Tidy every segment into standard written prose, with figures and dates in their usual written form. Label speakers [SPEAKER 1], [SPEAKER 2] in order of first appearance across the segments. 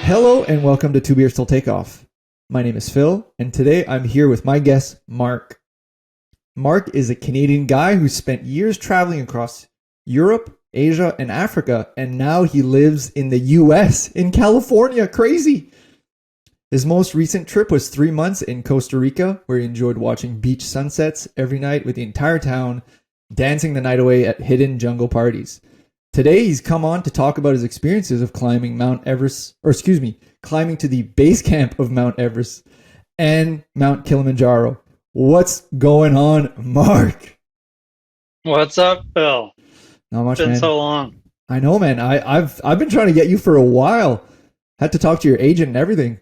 [SPEAKER 1] Hello and welcome to Two Beers Till Takeoff. My name is Phil, and today I'm here with my guest, Mark. Mark is a Canadian guy who spent years traveling across Europe, Asia, and Africa, and now he lives in the US, in California. Crazy! His most recent trip was 3 months in Costa Rica, where he enjoyed watching beach sunsets every night with the entire town, dancing the night away at hidden jungle parties. Today, he's come on to talk about his experiences of climbing climbing to the base camp of Mount Everest and Mount Kilimanjaro. What's going on, Mark?
[SPEAKER 2] What's up, Phil?
[SPEAKER 1] Not much,
[SPEAKER 2] Been
[SPEAKER 1] man.
[SPEAKER 2] so long.
[SPEAKER 1] I know, man. I've been trying to get you for a while. Had to talk to your agent and everything.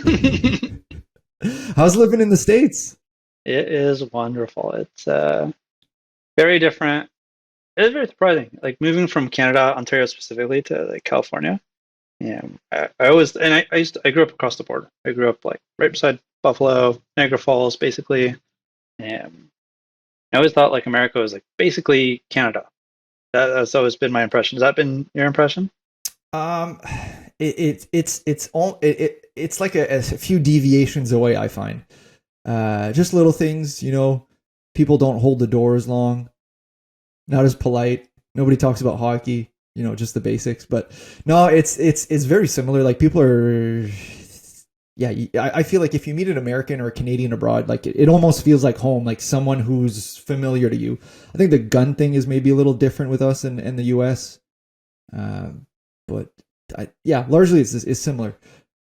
[SPEAKER 2] It
[SPEAKER 1] How's living in the States?
[SPEAKER 2] is wonderful. It's very different. It is very surprising. Like moving from Canada, Ontario specifically, to like California. Yeah, I always and I grew up across the border. I grew up like right beside Buffalo, Niagara Falls, basically. And I always thought like America was like basically Canada. That's always been my impression. Has that been your impression?
[SPEAKER 1] Um, it's like a few deviations away. I find, just little things. People don't hold the door as long. Not as polite. Nobody talks about hockey. Just the basics. But no, it's very similar. Like people are, yeah. I feel like if you meet an American or a Canadian abroad, like it almost feels like home, like someone who's familiar to you. I think the gun thing is maybe a little different with us and the U.S. But yeah, largely it's similar.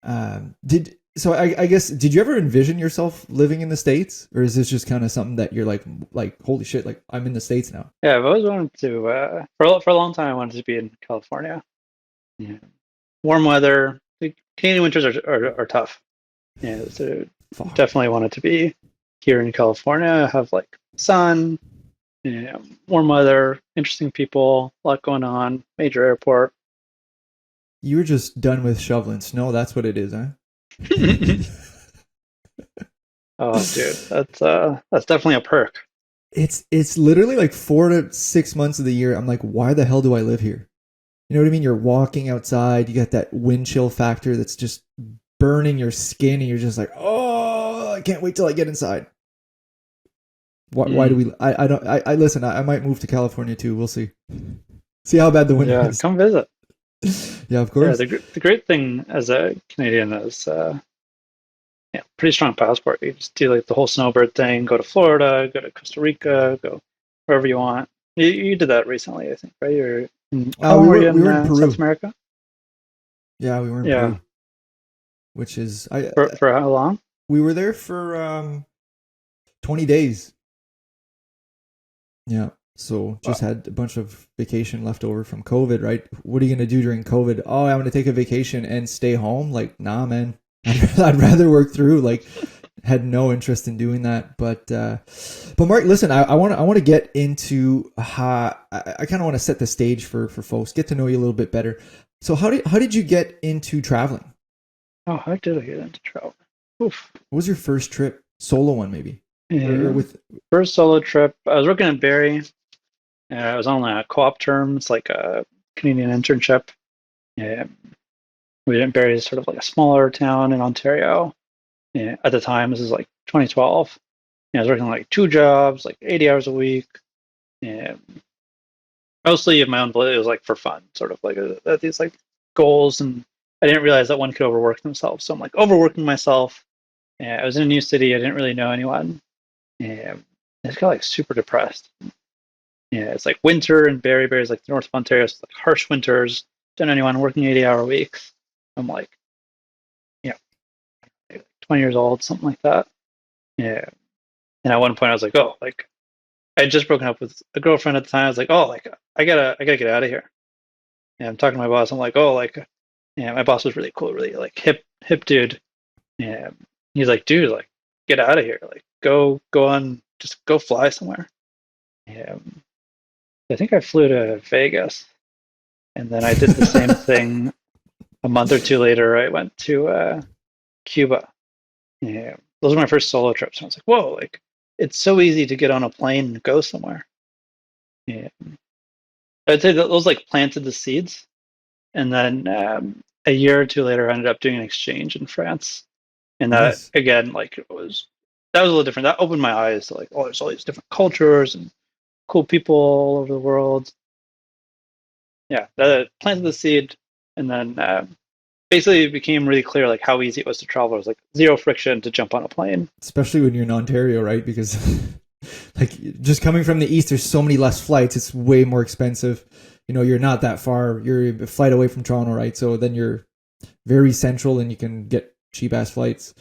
[SPEAKER 1] I guess did you ever envision yourself living in the States, or is this just kind of something that you're like holy shit, like I'm in the States now?
[SPEAKER 2] Yeah, I've always wanted to. For a long time, I wanted to be in California. Yeah. Warm weather. The Canadian winters are tough. Yeah, so
[SPEAKER 1] Fuck.
[SPEAKER 2] definitely wanted to be here in California. Have like sun, warm weather, interesting people, a lot going on, major airport.
[SPEAKER 1] You were just done with shoveling snow. That's what it is, huh?
[SPEAKER 2] Oh, dude, that's definitely a perk.
[SPEAKER 1] It's literally like 4 to 6 months of the year. I'm like, why the hell do I live here? You know what I mean? You're walking outside. You got that wind chill factor that's just burning your skin, and you're just like, oh, I can't wait till I get inside. Why do
[SPEAKER 2] Mm,
[SPEAKER 1] we? I don't. I listen. I might move to California too. We'll see. See how bad the winter
[SPEAKER 2] yeah,
[SPEAKER 1] is.
[SPEAKER 2] come visit.
[SPEAKER 1] Yeah, of
[SPEAKER 2] Yeah,
[SPEAKER 1] course.
[SPEAKER 2] the great thing as a Canadian is yeah, pretty strong passport. You just do like the whole snowbird thing. Go to Florida, go to Costa Rica, go wherever you want. You did that recently, I think, right? How long
[SPEAKER 1] We
[SPEAKER 2] were
[SPEAKER 1] were
[SPEAKER 2] you
[SPEAKER 1] we
[SPEAKER 2] in
[SPEAKER 1] were in
[SPEAKER 2] South
[SPEAKER 1] Peru.
[SPEAKER 2] America?
[SPEAKER 1] Yeah, we were in
[SPEAKER 2] Yeah,
[SPEAKER 1] Peru, which is I.
[SPEAKER 2] for how long?
[SPEAKER 1] We were there for 20 days. Yeah. So just
[SPEAKER 2] Wow.
[SPEAKER 1] had a bunch of vacation left over from COVID, right? What are you gonna do during COVID? Oh, I'm gonna take a vacation and stay home. Like, nah, man. I'd rather work through. Like, had no interest in doing that. But Mark, listen, I want to get into how I kind of want to set the stage for folks, get to know you a little bit better. So how did you get into traveling?
[SPEAKER 2] Oh, how did I get into travel? Oof.
[SPEAKER 1] What was your first trip? Solo one, maybe, or
[SPEAKER 2] Yeah.
[SPEAKER 1] with?
[SPEAKER 2] First solo trip. I was working at Barry. I was on a co-op term. It's like a Canadian internship. Yeah, we didn't Barry is sort of like a smaller town in Ontario. Yeah, at the time, this is like 2012. Yeah, I was working like two jobs, like 80 hours a week. Yeah, mostly of my own. It was like for fun, sort of like these like goals, and I didn't realize that one could overwork themselves. So I'm like overworking myself. Yeah, I was in a new city. I didn't really know anyone. Yeah, I just got like super depressed. Yeah, it's like winter in Barry is like the north of Ontario. So it's like harsh winters. Don't know anyone working 80-hour weeks. I'm like, yeah, 20 years old, something like that. Yeah. And at one point I was like, oh, like I had just broken up with a girlfriend at the time. I was like, oh, like I gotta get out of here. And I'm talking to my boss. I'm like, oh, like, yeah, my boss was really cool, really like hip dude. Yeah. He's like, dude, like, get out of here. Like, go on, just go fly somewhere. Yeah. I think I flew to Vegas, and then I did the same thing a month or two later. I went to Cuba. Yeah, those were my first solo trips. I was like, whoa, like it's so easy to get on a plane and go somewhere. Yeah, I'd say that those like planted the seeds, and then a year or two later, I ended up doing an exchange in France, and that
[SPEAKER 1] Nice.
[SPEAKER 2] again, like that was a little different. That opened my eyes to like, oh, there's all these different cultures and cool people all over the world. Yeah, that planted the seed, and then basically it became really clear like how easy it was to travel. It was like zero friction to jump on a plane.
[SPEAKER 1] Especially when you're in Ontario, right? Because like just coming from the east, there's so many less flights. It's way more expensive. You know, you're not that far. You're a flight away from Toronto, right? So then you're very central, and you can get cheap ass flights.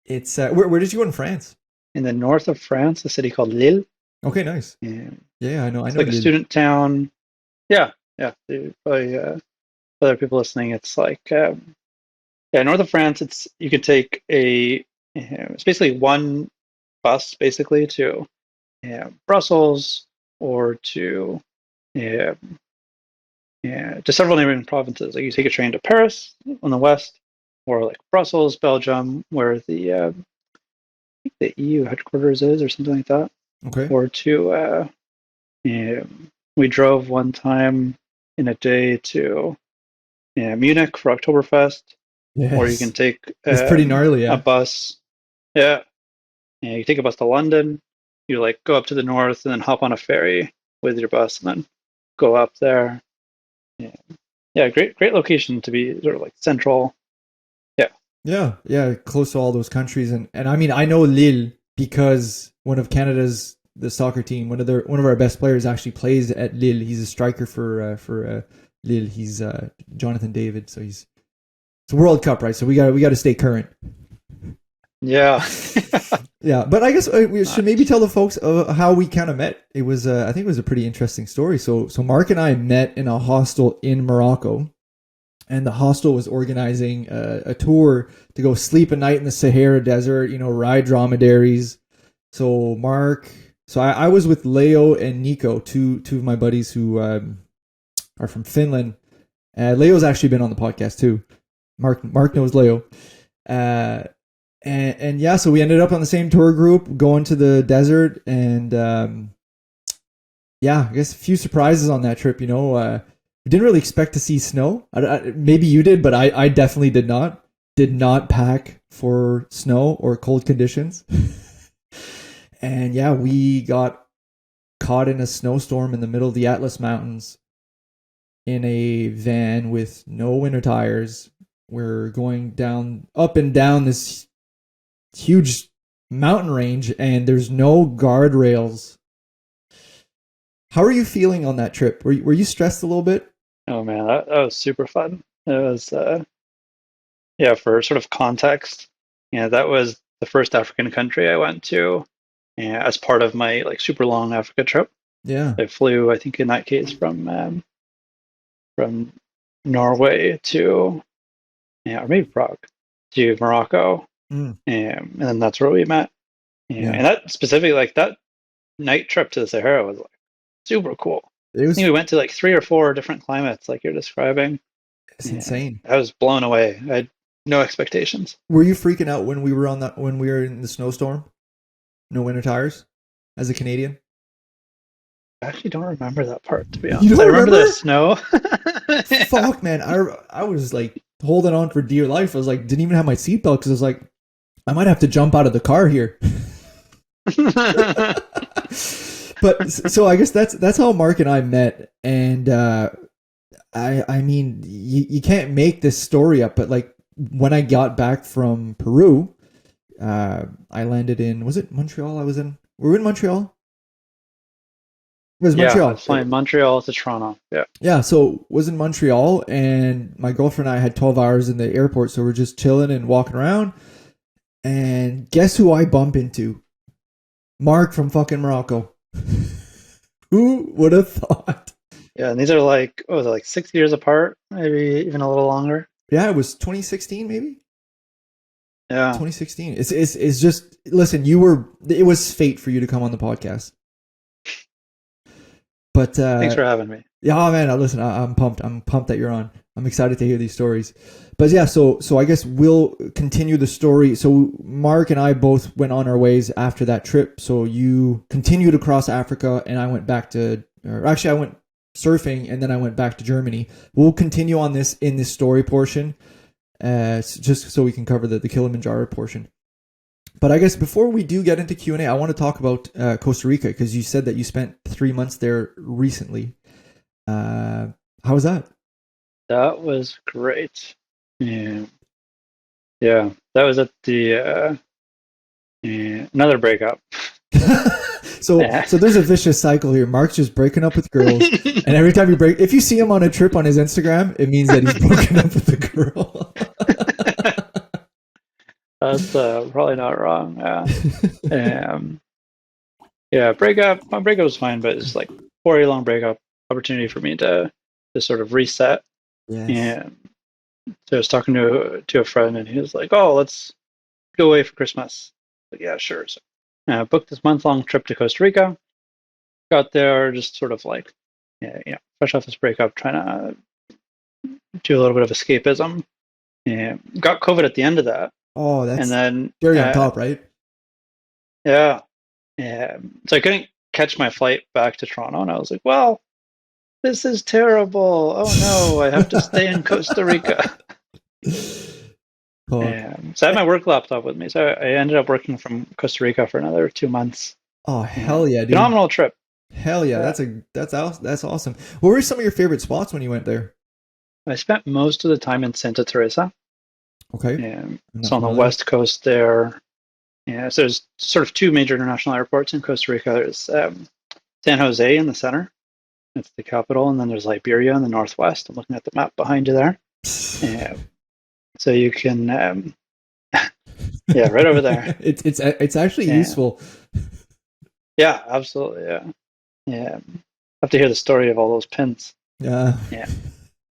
[SPEAKER 1] It's where did you go in France?
[SPEAKER 2] In the north of France, a city called Lille.
[SPEAKER 1] Okay, nice.
[SPEAKER 2] And
[SPEAKER 1] Yeah, I
[SPEAKER 2] it's
[SPEAKER 1] know
[SPEAKER 2] like a
[SPEAKER 1] Lille.
[SPEAKER 2] student town. Yeah, yeah. Probably, other people listening, it's like yeah, north of France. It's you could take it's basically one bus basically to Brussels or to uh, to several neighboring provinces. Like you take a train to Paris on the west, or like Brussels, Belgium, where the EU headquarters is, or something like that,
[SPEAKER 1] Okay.
[SPEAKER 2] or to we drove one time in a day to Munich for Oktoberfest, or you can
[SPEAKER 1] Yes.
[SPEAKER 2] take
[SPEAKER 1] It's pretty gnarly,
[SPEAKER 2] a
[SPEAKER 1] yeah.
[SPEAKER 2] bus. Yeah, you take a bus to London. You like go up to the north and then hop on a ferry with your bus and then go up there. Yeah, yeah, great location to be sort of like central. Yeah,
[SPEAKER 1] Yeah, close to all those countries, and I mean I know Lille because one of Canada's the soccer team, one of our best players actually plays at Lille. He's a striker for Lille. He's Jonathan David, so it's a World Cup, right? So we got to stay current.
[SPEAKER 2] yeah.
[SPEAKER 1] Yeah, but I guess we should maybe
[SPEAKER 2] Nice.
[SPEAKER 1] tell the folks how we kind of met. It was I think it was a pretty interesting story. So Mark and I met in a hostel in Morocco, and the hostel was organizing a tour to go sleep a night in the Sahara Desert. You know, ride dromedaries. So I was with Leo and Nico, two of my buddies who are from Finland. Leo's actually been on the podcast too. Mark knows Leo. Uh, and yeah, so we ended up on the same tour group going to the desert, and yeah, I guess a few surprises on that trip. You know, we didn't really expect to see snow. Maybe you did, but I definitely did not. Did not pack for snow or cold conditions. And yeah, we got caught in a snowstorm in the middle of the Atlas Mountains in a van with no winter tires. We're going down, up and down this huge mountain range, and there's no guardrails. How are you feeling on that trip? Were you stressed a little bit?
[SPEAKER 2] Oh man, that was super fun. It was yeah, for sort of context, yeah, that was the first African country I went to, as part of my like super long Africa trip.
[SPEAKER 1] Yeah.
[SPEAKER 2] I flew, I think in that case, from Norway to or maybe Prague to Morocco,
[SPEAKER 1] Mm,
[SPEAKER 2] and then that's where we met.
[SPEAKER 1] yeah.
[SPEAKER 2] And that specifically, like that night trip to the Sahara was like super cool.
[SPEAKER 1] It
[SPEAKER 2] I think
[SPEAKER 1] was
[SPEAKER 2] we went to like 3 or 4 different climates, like you're describing.
[SPEAKER 1] it's
[SPEAKER 2] Yeah,
[SPEAKER 1] insane.
[SPEAKER 2] I was blown away. I had no expectations.
[SPEAKER 1] Were you freaking out when when we were in the snowstorm? No winter tires as a Canadian?
[SPEAKER 2] I actually don't remember that part, to be
[SPEAKER 1] You
[SPEAKER 2] honest. I
[SPEAKER 1] don't
[SPEAKER 2] remember the
[SPEAKER 1] remember?
[SPEAKER 2] snow. Yeah.
[SPEAKER 1] Fuck, man. I was like holding on for dear life. I was like, didn't even have my seatbelt because I was like, I might have to jump out of the car here. But so I guess that's how Mark and I met, and I mean you can't make this story up, but like when I got back from Peru, I landed in, was it Montreal? We were in Montreal. It was
[SPEAKER 2] Yeah, I
[SPEAKER 1] Montreal.
[SPEAKER 2] was flying Montreal to Toronto. Yeah.
[SPEAKER 1] Yeah, so was in Montreal, and my girlfriend and I had 12 hours in the airport, so we're just chilling and walking around. And guess who I bump into? Mark from fucking Morocco. Who would have thought?
[SPEAKER 2] Yeah, and these are like, what was it, like 6 years apart, maybe even a little longer.
[SPEAKER 1] Yeah, it was 2016, maybe
[SPEAKER 2] Yeah.
[SPEAKER 1] 2016. It's just, listen. It was fate for you to come on the podcast. But
[SPEAKER 2] Thanks for having me.
[SPEAKER 1] yeah, man. Listen, I'm pumped. I'm pumped that you're on. I'm excited to hear these stories. But yeah, so I guess we'll continue the story. So Mark and I both went on our ways after that trip. So you continued across Africa, and I went back to, or actually, I went surfing, and then I went back to Germany. We'll continue on this in this story portion, just so we can cover the Kilimanjaro portion. But I guess before we do get into Q&A, I want to talk about Costa Rica, because you said that you spent 3 months there recently. How was that?
[SPEAKER 2] That was great. Yeah, yeah. That was at the another breakup.
[SPEAKER 1] So there's a vicious cycle here. Mark's just breaking up with girls, and every time if you see him on a trip on his Instagram, it means that he's broken up with a girl.
[SPEAKER 2] That's probably not wrong. Breakup. My breakup was fine, but it's like 4 year long breakup opportunity for me to sort of reset.
[SPEAKER 1] Yes.
[SPEAKER 2] And so I was talking to a friend, and he was like, "Oh, let's go away for Christmas." Like, yeah, sure. So I booked this month-long trip to Costa Rica. Got there just sort of like, fresh off this breakup, trying to do a little bit of escapism. And got COVID at the end of that.
[SPEAKER 1] Oh, that's
[SPEAKER 2] and then
[SPEAKER 1] cherry on top, right?
[SPEAKER 2] Yeah. So I couldn't catch my flight back to Toronto, and I was like, well, this is terrible. Oh no, I have to stay in Costa Rica. So I had my work laptop with me, so I ended up working from Costa Rica for another 2 months.
[SPEAKER 1] Oh, hell yeah, dude.
[SPEAKER 2] Phenomenal trip.
[SPEAKER 1] Hell yeah, that's awesome. What were some of your favorite spots when you went there?
[SPEAKER 2] I spent most of the time in Santa Teresa.
[SPEAKER 1] Okay.
[SPEAKER 2] So on the west coast there. Yeah, so there's sort of two major international airports in Costa Rica. There's San Jose in the center. That's the capital. And then there's Liberia in the northwest. I'm looking at the map behind you there. So you can, right over there.
[SPEAKER 1] It's actually useful.
[SPEAKER 2] Yeah, absolutely. Yeah. Have to hear the story of all those pins.
[SPEAKER 1] Yeah.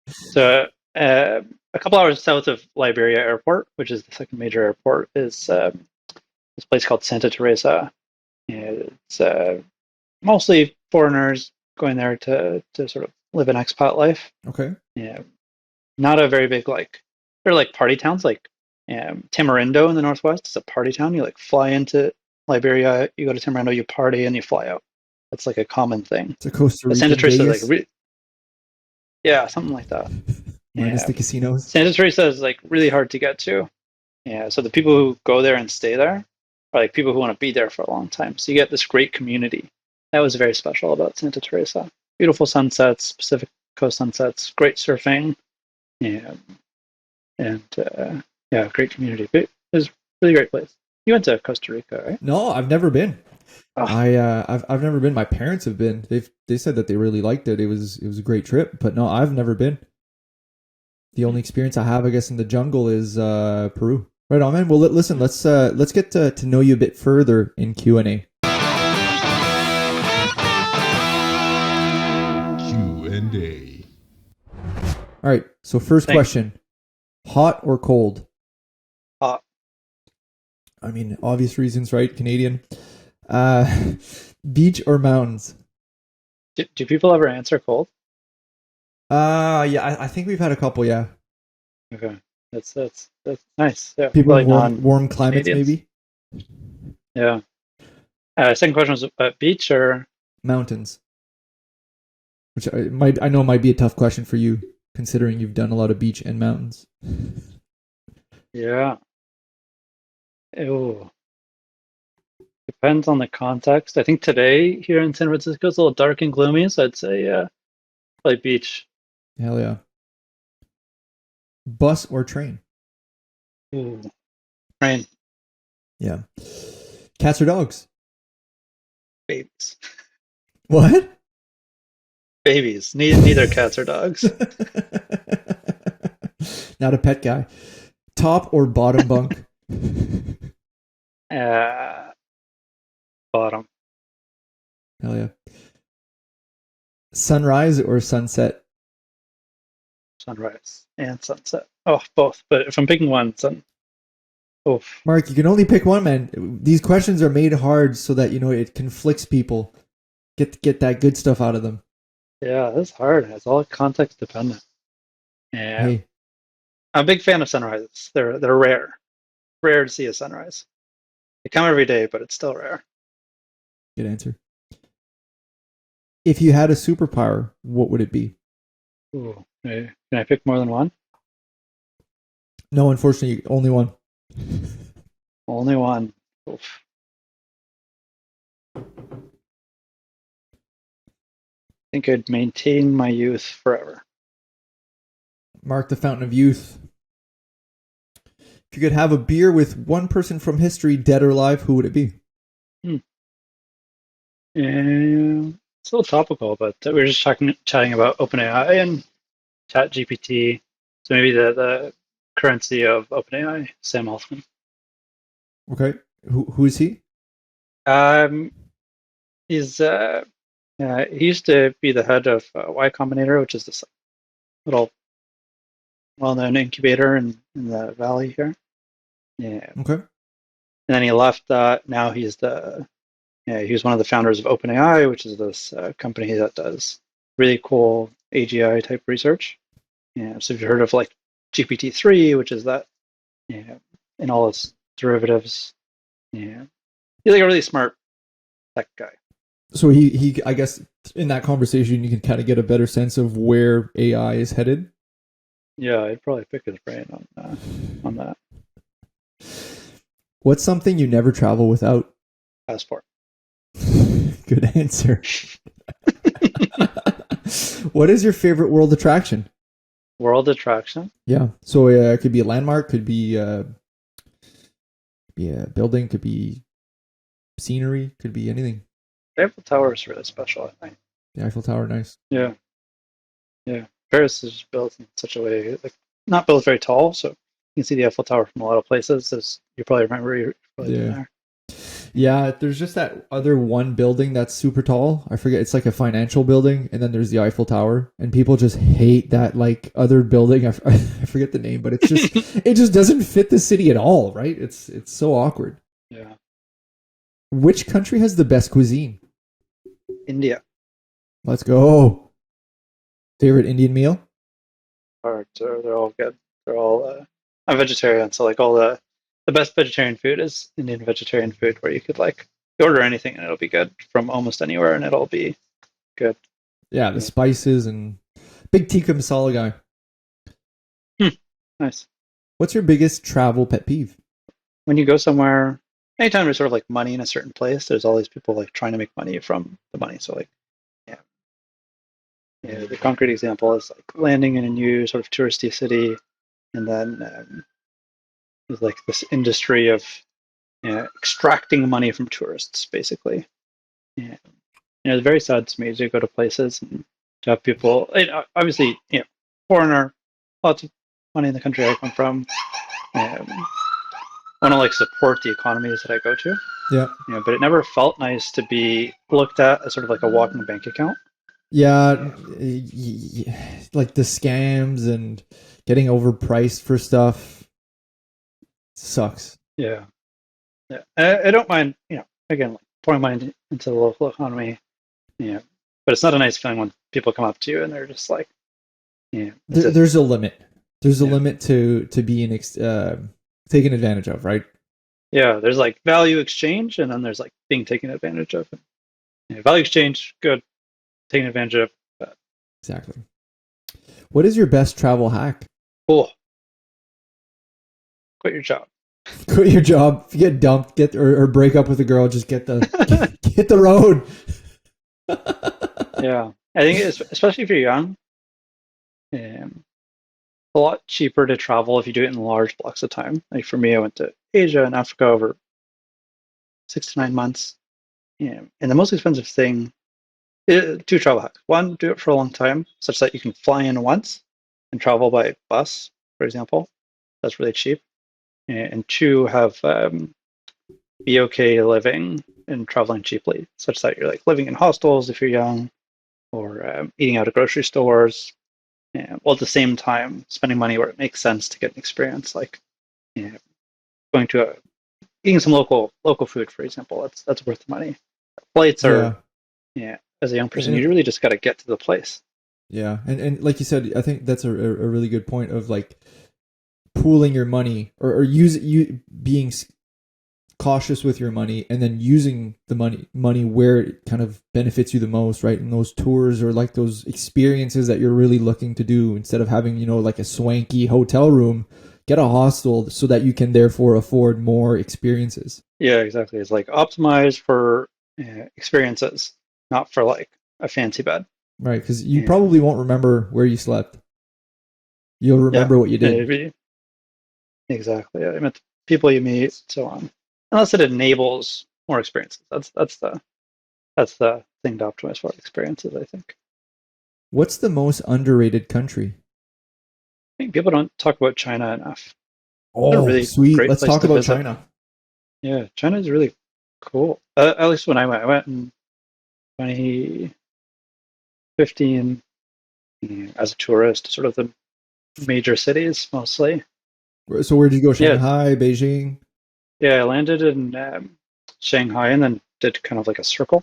[SPEAKER 2] So a couple hours south of Liberia Airport, which is the second major airport, is this place called Santa Teresa. It's mostly foreigners going there to sort of live an expat life.
[SPEAKER 1] Okay.
[SPEAKER 2] Yeah. Not a very big they're like party towns, like Tamarindo in the northwest is a party town. You fly into Liberia, you go to Tamarindo, you party, and you fly out. That's like a common thing.
[SPEAKER 1] It's a Costa Rica.
[SPEAKER 2] Santa Teresa is yeah, something like that.
[SPEAKER 1] Minus the casinos.
[SPEAKER 2] Santa Teresa is really hard to get to. Yeah, so the people who go there and stay there are people who want to be there for a long time. So you get this great community. That was very special about Santa Teresa. Beautiful sunsets, Pacific Coast sunsets, great surfing, and great community. It was a really great place. You went to Costa Rica, right?
[SPEAKER 1] No, I've never been.
[SPEAKER 2] Oh.
[SPEAKER 1] I've never been. My parents have been. They said that they really liked it. It was a great trip, but no, I've never been. The only experience I have, I guess, in the jungle is Peru. Right on, man. Well, listen, let's get to know you a bit further in Q&A.
[SPEAKER 3] Q&A.
[SPEAKER 1] All right. So first question: hot or cold?
[SPEAKER 2] Hot.
[SPEAKER 1] I mean, obvious reasons, right? Canadian. Beach or mountains?
[SPEAKER 2] Do people ever answer cold?
[SPEAKER 1] Yeah, I think we've had a couple. Yeah.
[SPEAKER 2] Okay, that's nice. Yeah,
[SPEAKER 1] people in warm climates,
[SPEAKER 2] Canadians.
[SPEAKER 1] maybe.
[SPEAKER 2] Yeah. Second question was beach or
[SPEAKER 1] mountains, which I know might be a tough question for you, considering you've done a lot of beach and mountains.
[SPEAKER 2] Yeah. Ew. Depends on the context. I think today here in San Francisco it's a little dark and gloomy, so I'd say beach.
[SPEAKER 1] Hell yeah. Bus or train?
[SPEAKER 2] Ooh. Train.
[SPEAKER 1] Yeah. Cats or dogs?
[SPEAKER 2] Babies.
[SPEAKER 1] What?
[SPEAKER 2] Babies. Neither cats or dogs.
[SPEAKER 1] Not a pet guy. Top or bottom bunk?
[SPEAKER 2] Bottom.
[SPEAKER 1] Hell yeah. Sunrise or sunset?
[SPEAKER 2] Sunrise and sunset. Oh, both. But if I'm picking one, oof.
[SPEAKER 1] Mark, you can only pick one, man. These questions are made hard so that, it conflicts people. Get that good stuff out of them.
[SPEAKER 2] Yeah, that's hard. It's all context dependent. Yeah. Hey. I'm a big fan of sunrises. They're rare. Rare to see a sunrise. They come every day, but it's still rare.
[SPEAKER 1] Good answer. If you had a superpower, what would it be?
[SPEAKER 2] Ooh, can I pick more than one?
[SPEAKER 1] No, unfortunately, only one.
[SPEAKER 2] Only one. Oof. I think I'd maintain my youth forever.
[SPEAKER 1] Mark the fountain of youth. If you could have a beer with one person from history, dead or alive, who would it be?
[SPEAKER 2] And it's a little topical, but we were just chatting about OpenAI and ChatGPT. So maybe the currency of OpenAI, Sam Altman.
[SPEAKER 1] Okay. Who is he?
[SPEAKER 2] Um, he's he used to be the head of Y Combinator, which is this little well-known incubator in the valley here. Yeah,
[SPEAKER 1] Okay.
[SPEAKER 2] and then he left that. Now he's he was one of the founders of OpenAI, which is this company that does really cool AGI type research. Yeah, so if you heard of like GPT-3, which is that, and all its derivatives. Yeah, he's like a really smart tech guy.
[SPEAKER 1] So he I guess in that conversation you can kind of get a better sense of where AI is headed.
[SPEAKER 2] Yeah, I'd probably pick his brain on that
[SPEAKER 1] What's something you never travel without?
[SPEAKER 2] passport.
[SPEAKER 1] Good answer. What is your favorite world attraction?
[SPEAKER 2] World attraction.
[SPEAKER 1] Yeah. So it could be a landmark, could be a building, could be scenery, could be anything.
[SPEAKER 2] The Eiffel Tower is really special, I think.
[SPEAKER 1] The Eiffel Tower, nice.
[SPEAKER 2] Yeah, yeah. Paris is built in such a way, like not built very tall, so you can see the Eiffel Tower from a lot of places. As you probably remember, you're probably been there.
[SPEAKER 1] Yeah, there's just that other one building that's super tall. I forget, it's like a financial building, and then there's the Eiffel Tower, and people just hate that like other building. I forget the name, but it's just it just doesn't fit the city at all, right? It's so awkward.
[SPEAKER 2] Yeah.
[SPEAKER 1] Which country has the best cuisine?
[SPEAKER 2] India.
[SPEAKER 1] Let's go. Favorite Indian meal?
[SPEAKER 2] They're all good. They're all. I'm vegetarian, so like all the best vegetarian food is Indian vegetarian food, where you could like order anything and it'll be good from almost anywhere, and it'll be good.
[SPEAKER 1] Yeah, the spices and big tikka masala guy.
[SPEAKER 2] Nice.
[SPEAKER 1] What's your biggest travel pet peeve?
[SPEAKER 2] When you go somewhere, anytime there's sort of like money in a certain place, there's all these people like trying to make money from the money. So like, yeah, the concrete example is like landing in a new sort of touristy city, and then there's like this industry of extracting money from tourists, basically. Yeah. It's very sad to me to go to places and to have people, obviously, foreigner, lots of money in the country I come from. Want to like support the economies that I go to.
[SPEAKER 1] Yeah.
[SPEAKER 2] But it never felt nice to be looked at as sort of like a walking bank account.
[SPEAKER 1] Yeah, like the scams and getting overpriced for stuff sucks.
[SPEAKER 2] Yeah. I don't mind, again, like pouring money into the local economy. But it's not a nice feeling when people come up to you and they're just like,
[SPEAKER 1] there's a limit. There's a limit to being taken advantage of, right?
[SPEAKER 2] Yeah, there's like value exchange, and then there's like being taken advantage of. Value exchange, good. Taking advantage of.
[SPEAKER 1] Exactly. What is your best travel hack?
[SPEAKER 2] Cool. Quit your job.
[SPEAKER 1] Quit your job. If you get dumped, or break up with a girl, just get the road.
[SPEAKER 2] Yeah, I think especially if you're young, it's a lot cheaper to travel if you do it in large blocks of time. Like for me, I went to Asia and Africa over 6 to 9 months. And the most expensive thing, two travel hacks. One, do it for a long time, such that you can fly in once and travel by bus, for example. That's really cheap. And two, be okay living and traveling cheaply, such that you're like living in hostels if you're young, or eating out at grocery stores, while at the same time spending money where it makes sense to get an experience, like going to eating some local food, for example. That's worth the money. Flights are, as a young person, you really just got to get to the place.
[SPEAKER 1] Yeah, and like you said, I think that's a really good point of like pooling your money or being cautious with your money, and then using the money where it kind of benefits you the most, right? In those tours or like those experiences that you're really looking to do, instead of having, you know, like a swanky hotel room, get a hostel so that you can therefore afford more experiences.
[SPEAKER 2] Yeah, exactly. It's like optimized for experiences, not for like a fancy bed.
[SPEAKER 1] Right, because you
[SPEAKER 2] Yeah.
[SPEAKER 1] probably won't remember where you slept. You'll remember what you did.
[SPEAKER 2] Exactly. I met the people you meet, so on. Unless it enables more experiences. That's the thing to optimize for experiences, I think.
[SPEAKER 1] What's the most underrated country?
[SPEAKER 2] I think people don't talk about China enough. It's a
[SPEAKER 1] Oh,
[SPEAKER 2] really
[SPEAKER 1] sweet.
[SPEAKER 2] great
[SPEAKER 1] Let's
[SPEAKER 2] place
[SPEAKER 1] talk
[SPEAKER 2] to
[SPEAKER 1] about
[SPEAKER 2] visit.
[SPEAKER 1] China.
[SPEAKER 2] Yeah, China is really cool. At least when I went in 2015 as a tourist, sort of the major cities mostly.
[SPEAKER 1] So where did you go?
[SPEAKER 2] Yeah,
[SPEAKER 1] Shanghai, Beijing?
[SPEAKER 2] yeah. I landed in Shanghai and then did kind of like a circle.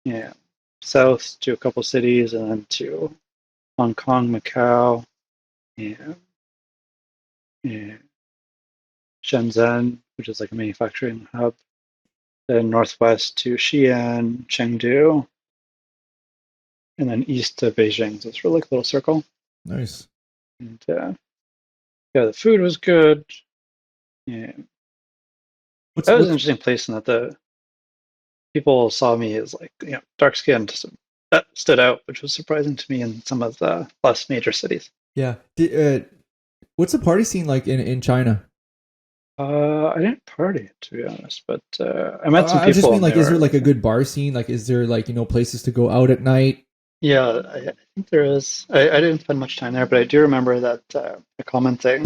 [SPEAKER 2] Yeah, south to a couple cities and then to Hong Kong, Macau, and, and Shenzhen, which is like a manufacturing hub. Then northwest to Xi'an, Chengdu, and then east to Beijing. So it's really like a little circle.
[SPEAKER 1] Nice.
[SPEAKER 2] And yeah, the food was good. Yeah,
[SPEAKER 1] What's
[SPEAKER 2] that was an
[SPEAKER 1] what's
[SPEAKER 2] interesting place in that the people saw me as like dark skinned. So that stood out, which was surprising to me in some of the less major cities.
[SPEAKER 1] yeah? What's the party scene like in China?
[SPEAKER 2] I didn't party to be honest, but I met some
[SPEAKER 1] I just
[SPEAKER 2] people
[SPEAKER 1] mean
[SPEAKER 2] and they
[SPEAKER 1] like, is there
[SPEAKER 2] were
[SPEAKER 1] like a good bar scene? Like, is there like, you know, places to go out at night?
[SPEAKER 2] yeah. I think there is. I didn't spend much time there, but I do remember that a common thing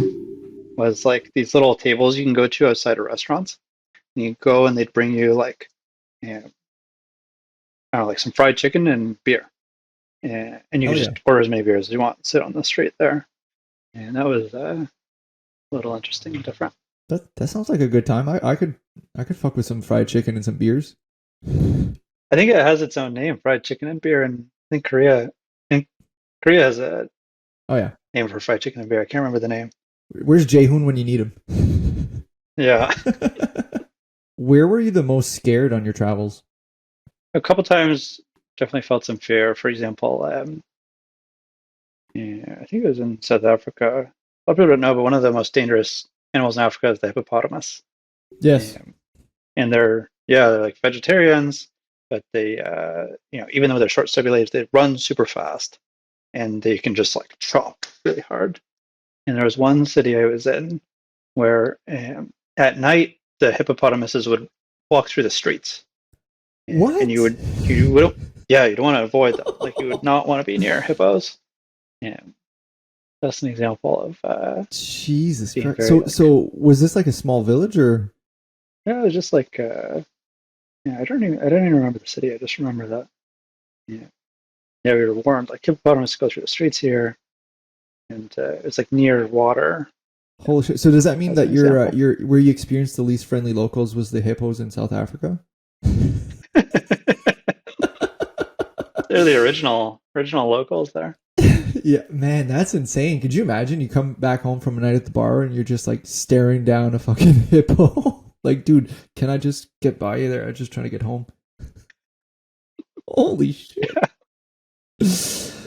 [SPEAKER 2] was like these little tables you can go to outside of restaurants. And you go and they'd bring you like, you know, I don't know, like some fried chicken and beer. And you
[SPEAKER 1] Oh
[SPEAKER 2] could
[SPEAKER 1] yeah,
[SPEAKER 2] just order as many beers as you want, sit on the street there. And that was a little interesting and different.
[SPEAKER 1] that sounds like a good time. I could fuck with some fried chicken and some beers.
[SPEAKER 2] I think it has its own name, fried chicken and beer. And I think Korea has a
[SPEAKER 1] Oh yeah.
[SPEAKER 2] name for fried chicken and beer. I can't remember the name.
[SPEAKER 1] Where's Jaehoon when you need him?
[SPEAKER 2] Yeah.
[SPEAKER 1] Where were you the most scared on your travels?
[SPEAKER 2] A couple times definitely felt some fear. For example, yeah, I think it was in South Africa. A lot of people don't know, but one of the most dangerous animals in Africa is the hippopotamus.
[SPEAKER 1] Yes.
[SPEAKER 2] Um, and they're like vegetarians, but they even though they're short stubby legs, they run super fast and they can just like chop really hard. And there was one city I was in where at night the hippopotamuses would walk through the streets,
[SPEAKER 1] What?
[SPEAKER 2] and you would yeah, you'd want to avoid them. Like you would not want to be near hippos. And that's an example of
[SPEAKER 1] Jesus
[SPEAKER 2] being
[SPEAKER 1] Christ.
[SPEAKER 2] very
[SPEAKER 1] So
[SPEAKER 2] like
[SPEAKER 1] was this like a small village or?
[SPEAKER 2] yeah, it was just like yeah, I don't even remember the city. I just remember that yeah, yeah, we were warned like hippopotamus go through the streets here, and it's like near water.
[SPEAKER 1] Holy shit! So does that mean
[SPEAKER 2] As an
[SPEAKER 1] that your
[SPEAKER 2] example.
[SPEAKER 1] your where you experienced the least friendly locals was the hippos in South Africa?
[SPEAKER 2] They're the original locals there.
[SPEAKER 1] Yeah, man, that's insane. Could you imagine you come back home from a night at the bar and you're just like staring down a fucking hippo? Like, dude, can I just get by you there? I'm just trying to get home. Holy shit.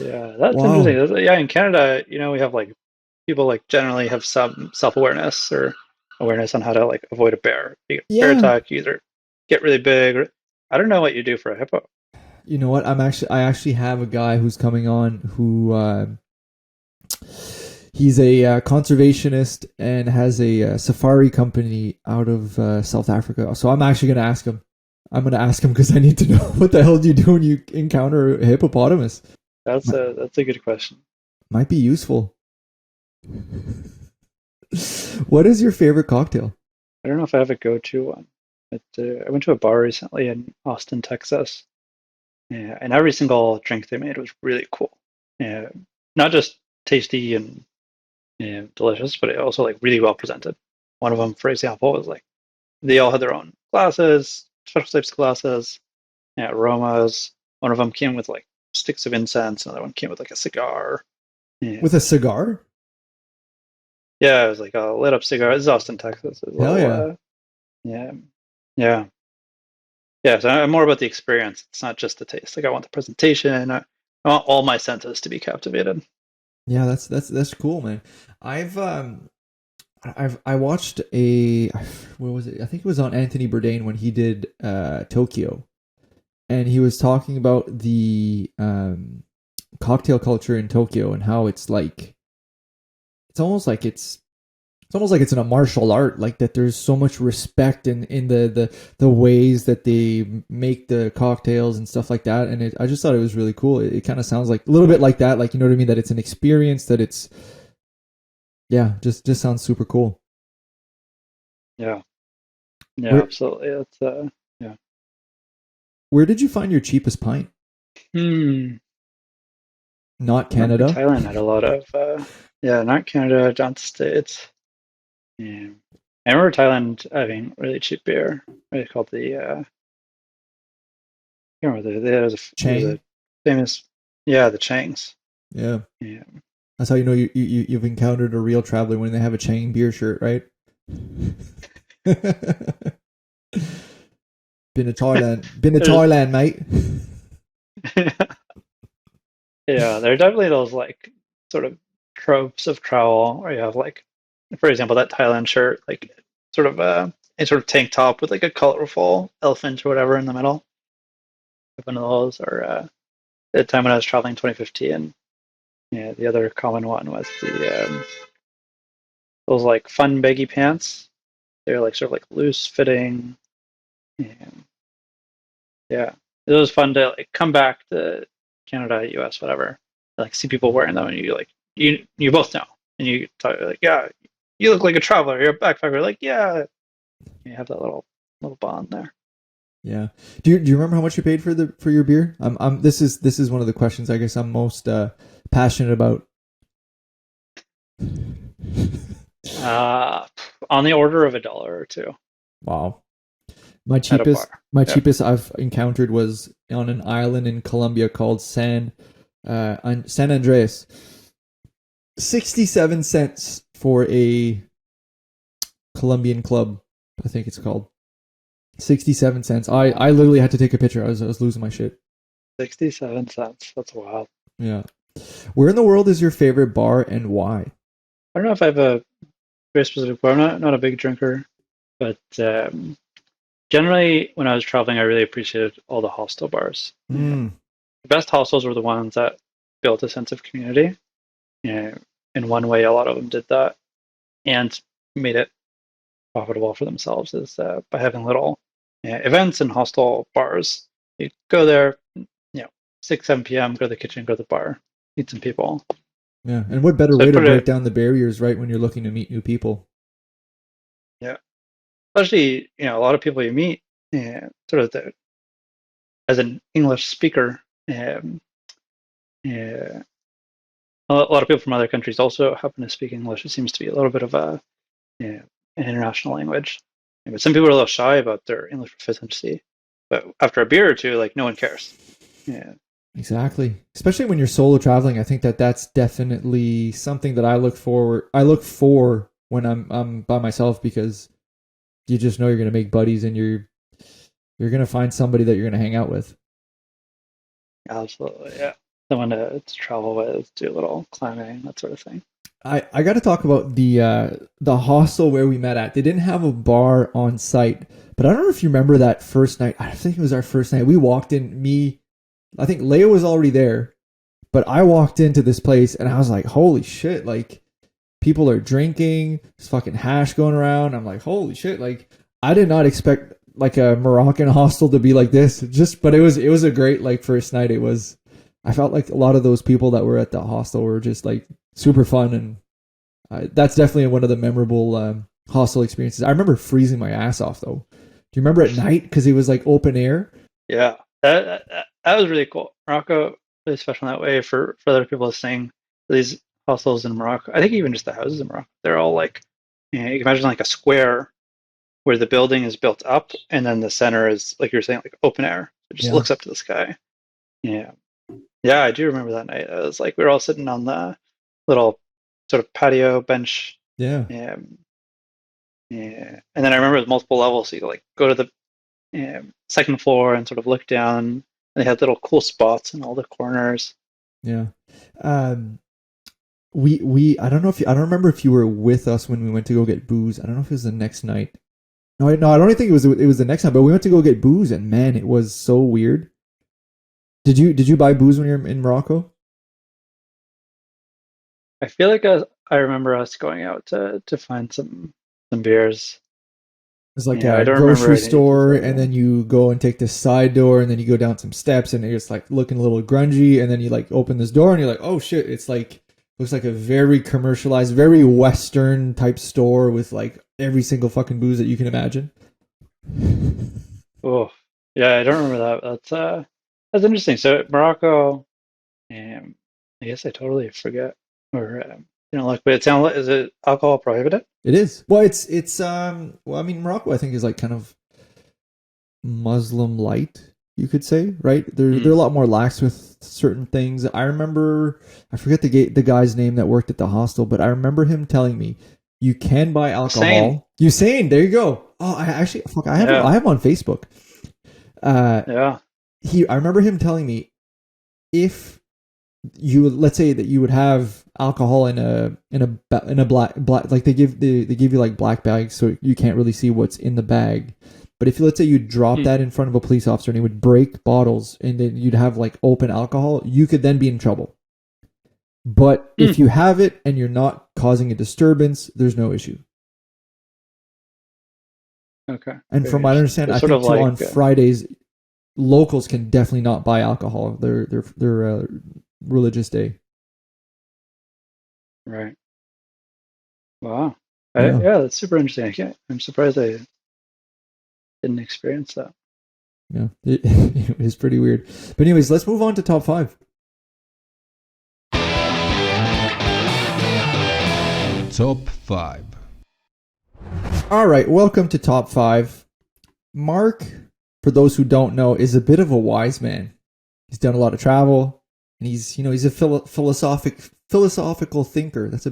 [SPEAKER 2] Yeah, that's
[SPEAKER 1] Wow.
[SPEAKER 2] interesting. Yeah, in Canada, we have like people like generally have some self-awareness or awareness on how to like avoid a bear. You get a bear
[SPEAKER 1] Yeah.
[SPEAKER 2] attack, you either get really big or I don't know what you do for a hippo.
[SPEAKER 1] You know what? I actually have a guy who's coming on who he's a conservationist and has a safari company out of South Africa. So I'm actually going to ask him. I'm going to ask him because I need to know what the hell do you do when you encounter a hippopotamus.
[SPEAKER 2] That's a good question.
[SPEAKER 1] Might be useful. What is your favorite cocktail?
[SPEAKER 2] I don't know if I have a go-to one. But I went to a bar recently in Austin, Texas, and every single drink they made was really cool. Uh, Not just tasty and delicious, but it also like really well presented. One of them, for example, was like they all had their own glasses, special types of glasses, aromas. One of them came with like sticks of incense. Another one came with like a cigar. Yeah,
[SPEAKER 1] With a cigar?
[SPEAKER 2] yeah, it was like a lit up cigar. This is Austin, Texas. It was a
[SPEAKER 1] Hell
[SPEAKER 2] little,
[SPEAKER 1] yeah.
[SPEAKER 2] yeah. Yeah. Yeah, so I'm more about the experience. It's not just the taste. Like I want the presentation. I want all my senses to be captivated.
[SPEAKER 1] Yeah, that's cool, man. I watched a what was it? I think it was on Anthony Bourdain when he did Tokyo, and he was talking about the cocktail culture in Tokyo and how it's like it's almost like it's almost like it's in a martial art, like that there's so much respect in the ways that they make the cocktails and stuff like that. And I just thought it was really cool. It kind of sounds like a little bit like that, like, you know what I mean, that it's an experience, that it's, yeah, just sounds super cool.
[SPEAKER 2] Yeah. Yeah,
[SPEAKER 1] Where
[SPEAKER 2] absolutely. Yeah.
[SPEAKER 1] where did you find your cheapest pint?
[SPEAKER 2] Hmm.
[SPEAKER 1] Not
[SPEAKER 2] I remember
[SPEAKER 1] Canada.
[SPEAKER 2] Thailand had a lot of yeah, not Canada, down the States. Yeah. I remember Thailand having really cheap beer. What do they called I can't remember there's a
[SPEAKER 1] Chang.
[SPEAKER 2] famous, yeah, the Changs.
[SPEAKER 1] Yeah,
[SPEAKER 2] Yeah.
[SPEAKER 1] that's how you know you've encountered a real traveler, when they have a Chang beer shirt, right? Been to
[SPEAKER 2] There's
[SPEAKER 1] Thailand, mate.
[SPEAKER 2] yeah, there are definitely those like sort of tropes of travel where you have like, for example, that Thailand shirt, like sort of a sort of tank top with like a colorful elephant or whatever in the middle. One of those, or the time when I was traveling 2015. Yeah, the other common one was the those like fun baggy pants. They're like sort of like loose fitting. And yeah, it was fun to like come back to Canada, US, whatever. Like see people wearing them, and you like you both know, and you talk like, yeah, you look like a traveler. You're a backpacker. Like, yeah, you have that little bond there.
[SPEAKER 1] Yeah. Do you remember how much you paid for your beer? This is one of the questions I guess I'm most passionate about.
[SPEAKER 2] Uh, on the order of $1 or two
[SPEAKER 1] Wow. My
[SPEAKER 2] at a
[SPEAKER 1] cheapest
[SPEAKER 2] bar.
[SPEAKER 1] my
[SPEAKER 2] Yeah,
[SPEAKER 1] cheapest I've encountered was on an island in Colombia called San Andreas. 67 cents for a Colombian club, I think it's called. 67 cents. I literally had to take a picture. I was losing my shit.
[SPEAKER 2] 67 cents. That's wild.
[SPEAKER 1] Yeah. Where in the world is your favorite bar and why?
[SPEAKER 2] I don't know if I have a very specific bar. I'm not a big drinker, but generally when I was traveling, I really appreciated all the hostel bars.
[SPEAKER 1] Mm,
[SPEAKER 2] The best hostels were the ones that built a sense of community. In one way, a lot of them did that and made it profitable for themselves is by having little events and hostel bars. You go there, 6, 7 p.m., go to the kitchen, go to the bar, meet some people.
[SPEAKER 1] yeah. And what better
[SPEAKER 2] So I
[SPEAKER 1] way to
[SPEAKER 2] put
[SPEAKER 1] break
[SPEAKER 2] it,
[SPEAKER 1] down the barriers, right, when you're looking to meet new people?
[SPEAKER 2] yeah, especially, a lot of people you meet, sort of as an English speaker, um, uh, a lot of people from other countries also happen to speak English. It seems to be a little bit of an international language. But some people are a little shy about their English proficiency. But after a beer or two, like no one cares. Yeah.
[SPEAKER 1] Exactly. Especially when you're solo traveling, I think that's definitely something that I look for when I'm by myself, because you just know you're going to make buddies, and you're going to find somebody that you're going to hang out with.
[SPEAKER 2] Absolutely. Yeah. Someone to travel with, do a little climbing, that sort of thing.
[SPEAKER 1] I got to talk about the hostel where we met at. They didn't have a bar on site, but I don't know if you remember that first night. I think it was our first night. We walked in. I think Leia was already there, but I walked into this place and I was like, "Holy shit!" Like, people are drinking. There's fucking hash going around. I'm like, "Holy shit!" Like, I did not expect like a Moroccan hostel to be like this. But it was a great like first night. It was. I felt like a lot of those people that were at the hostel were just like super fun, and that's definitely one of the memorable hostel experiences. I remember freezing my ass off though. Do you remember at night, because it was like open air?
[SPEAKER 2] Yeah. That was really cool. Morocco really special in that way for other people listening. These hostels in Morocco, I think even just the houses in Morocco, they're all like, you can imagine like a square where the building is built up and then the center is, like you were saying, like open air. It just
[SPEAKER 1] Yeah,
[SPEAKER 2] looks up to the sky. Yeah. Yeah, I do remember that night. It was like we were all sitting on the little sort of patio bench.
[SPEAKER 1] yeah,
[SPEAKER 2] Um, yeah. And then I remember it was multiple levels. So you could like go to the second floor and sort of look down. And they had little cool spots in all the corners.
[SPEAKER 1] Yeah. I don't know if I don't remember if you were with us when we went to go get booze. I don't know if it was the next night. No, I don't even think it was the next night, but we went to go get booze, and man, it was so weird. Did you buy booze when you're in Morocco?
[SPEAKER 2] I feel like I remember us going out to find some beers.
[SPEAKER 1] It's like
[SPEAKER 2] Yeah, I
[SPEAKER 1] a
[SPEAKER 2] don't remember
[SPEAKER 1] grocery
[SPEAKER 2] any details
[SPEAKER 1] store,
[SPEAKER 2] of
[SPEAKER 1] and
[SPEAKER 2] it.
[SPEAKER 1] then you go and take this side door, and then you go down some steps, and it's like looking a little grungy, and then you like open this door, and you're like, oh shit, it's like looks like a very commercialized, very Western type store with like every single fucking booze that you can imagine.
[SPEAKER 2] Oh, yeah, I don't remember that. That's interesting. So Morocco, I guess I totally forget or like, but it sounds like, is it alcohol prohibited?
[SPEAKER 1] It is. Well, it's well, I mean, Morocco I think is like kind of Muslim light, you could say, right? They're a lot more lax with certain things. I remember, I forget the guy's name that worked at the hostel, but I remember him telling me you can buy
[SPEAKER 2] Same.
[SPEAKER 1] alcohol. Usain, there you go. Oh, I actually fuck,
[SPEAKER 2] Yeah,
[SPEAKER 1] I have him on Facebook.
[SPEAKER 2] yeah.
[SPEAKER 1] I remember him telling me if let's say that you would have alcohol in a black like they give you like black bags so you can't really see what's in the bag, but if let's say you drop
[SPEAKER 2] Hmm.
[SPEAKER 1] that in front of a police officer and he would break bottles and then you'd have like open alcohol, you could then be in trouble. But
[SPEAKER 2] Hmm.
[SPEAKER 1] if you have it and you're not causing a disturbance, there's no issue.
[SPEAKER 2] Okay.
[SPEAKER 1] And
[SPEAKER 2] Very
[SPEAKER 1] from what I
[SPEAKER 2] interesting.
[SPEAKER 1] understand,
[SPEAKER 2] So
[SPEAKER 1] I
[SPEAKER 2] sort
[SPEAKER 1] think
[SPEAKER 2] of
[SPEAKER 1] too
[SPEAKER 2] like
[SPEAKER 1] on Fridays locals can definitely not buy alcohol. Their religious day.
[SPEAKER 2] right. Wow.
[SPEAKER 1] Yeah.
[SPEAKER 2] Yeah, that's super interesting. I'm surprised I didn't experience that.
[SPEAKER 1] Yeah, it is pretty weird. But anyways, let's move on to top five.
[SPEAKER 3] Top 5.
[SPEAKER 1] All right, welcome to top five. Mark, for those who don't know, is a bit of a wise man. He's done a lot of travel, and he's a philosophical thinker. That's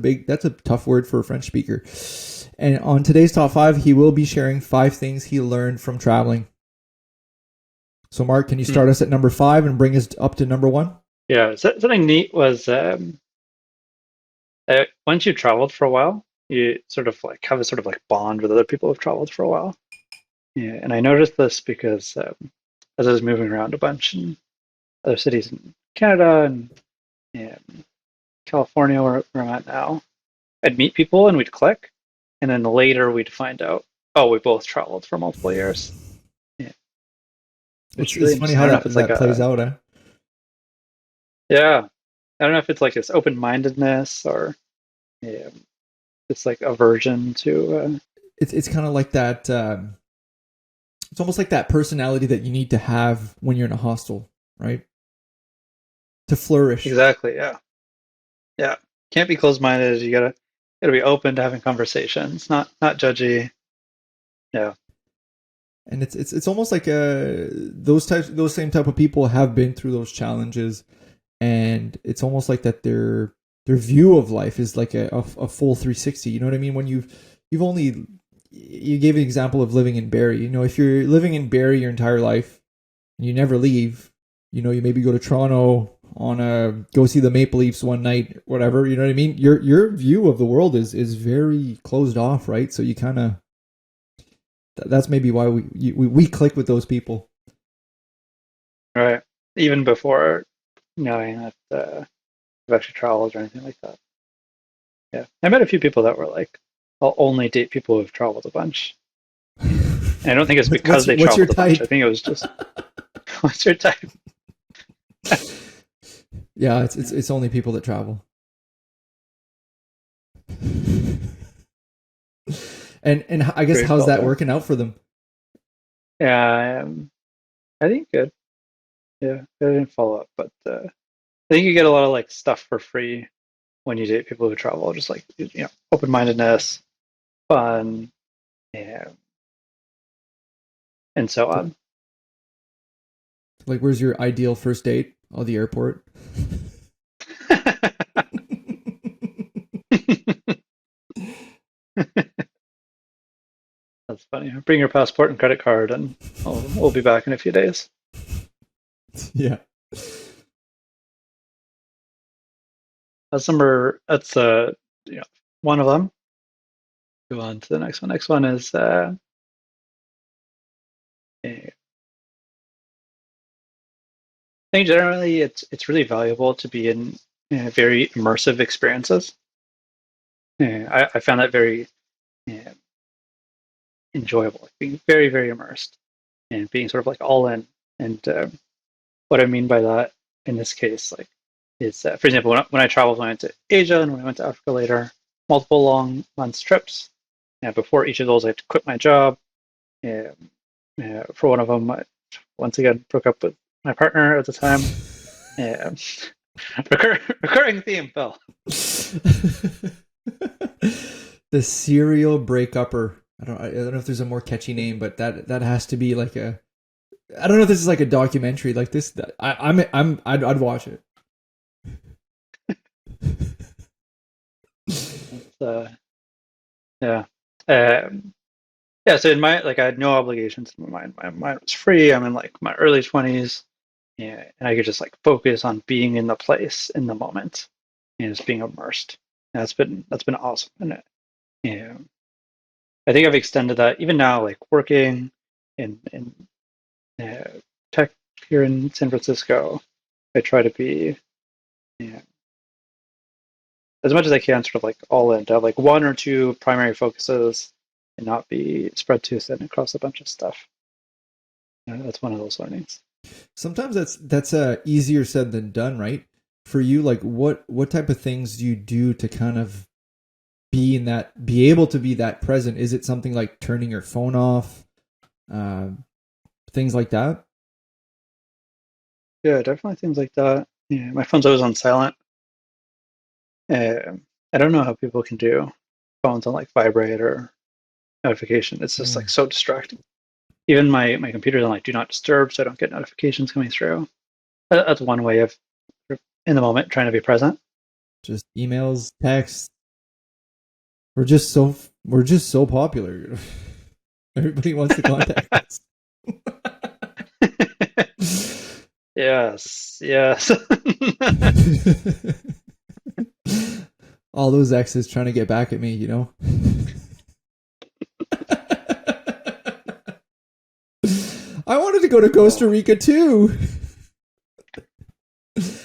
[SPEAKER 1] a tough word for a French speaker. And on today's top five, he will be sharing 5 things he learned from traveling. So, Mark, can you start us at number 5 and bring us up to number 1?
[SPEAKER 2] Yeah, something neat was once you traveled for a while, you sort of like have a sort of like bond with other people who've traveled for a while. Yeah, and I noticed this because as I was moving around a bunch in other cities in Canada and California, where I'm at now, I'd meet people and we'd click, and then later we'd find out, oh, we both traveled for multiple years. Yeah, which is really
[SPEAKER 1] It's funny
[SPEAKER 2] interesting. I
[SPEAKER 1] how
[SPEAKER 2] don't know if it's like
[SPEAKER 1] that plays out, eh?
[SPEAKER 2] yeah, I don't know if it's like this open-mindedness or yeah, it's like aversion to
[SPEAKER 1] It's kind of like that. It's almost like that personality that you need to have when you're in a hostel, right? To flourish.
[SPEAKER 2] exactly, yeah. Yeah, can't be closed-minded. You gotta be open to having conversations, not judgy. Yeah,
[SPEAKER 1] And it's almost like those same type of people have been through those challenges, and it's almost like that their view of life is like a full 360. You know what I mean? When you gave an example of living in Barrie. You know, if you're living in Barrie your entire life and you never leave, you know, you maybe go to Toronto on go see the Maple Leafs one night, whatever. You know what I mean? Your view of the world is very closed off, right? So you kind of that's maybe why we click with those people.
[SPEAKER 2] right. Even before knowing that I've actually traveled or anything like that. Yeah, I met a few people that were like, I'll only date people who've traveled a bunch. And I don't think it's because they
[SPEAKER 1] What's your
[SPEAKER 2] traveled a bunch.
[SPEAKER 1] type?
[SPEAKER 2] I think it was just, what's your type?
[SPEAKER 1] Yeah, it's only people that travel. And I guess
[SPEAKER 2] Great
[SPEAKER 1] how's that
[SPEAKER 2] filter.
[SPEAKER 1] working out for them?
[SPEAKER 2] Yeah, I think good. Yeah, I didn't follow up, but I think you get a lot of like stuff for free when you date people who travel, just like open-mindedness, fun, yeah, and so on.
[SPEAKER 1] Like, where's your ideal first date? Oh, the airport.
[SPEAKER 2] That's That's funny. Bring your passport and credit card, and we'll be back in a few days.
[SPEAKER 1] Yeah.
[SPEAKER 2] That's one of them. Go on to the next one. Next one is I think generally it's really valuable to be in very immersive experiences. I found that very uh, enjoyable, like being very, very immersed and being sort of like all in. And what I mean by that in this case, like, is for example, when I traveled, when I went to Asia and when I went to Africa later, multiple long months trips. And before each of those, I had to quit my job. For one of them, I once again broke up with my partner at the time. Recurring theme, Phil.
[SPEAKER 1] The serial breakupper. I don't know if there's a more catchy name, but that has to be like a. I don't know if this is like a documentary like this. I'd watch it.
[SPEAKER 2] Yeah. Yeah, so in my I had no obligations in my mind. My mind was free. I'm in like my early 20s. Yeah, and I could just like focus on being in the place in the moment and just being immersed. And that's been awesome. And yeah, I think I've extended that even now, like working in tech here in San Francisco. I try to be, yeah, as much as I can, sort of like all in, to have like one or two primary focuses and not be spread too thin across a bunch of stuff. That's one of those learnings.
[SPEAKER 1] Sometimes that's easier said than done, right? For you, like what type of things do you do to kind of be able to be that present? Is it something like turning your phone off, things like that?
[SPEAKER 2] Yeah, definitely things like that. Yeah, my phone's always on silent. I don't know how people can do phones on like vibrate or notification. It's just like so distracting. Even my computer's on like do not disturb, so I don't get notifications coming through. That's one way of in the moment trying to be present.
[SPEAKER 1] Just emails, texts. We're just so popular. Everybody wants to contact us.
[SPEAKER 2] Yes.
[SPEAKER 1] All those exes trying to get back at me, you know? I wanted to go to Costa Rica too.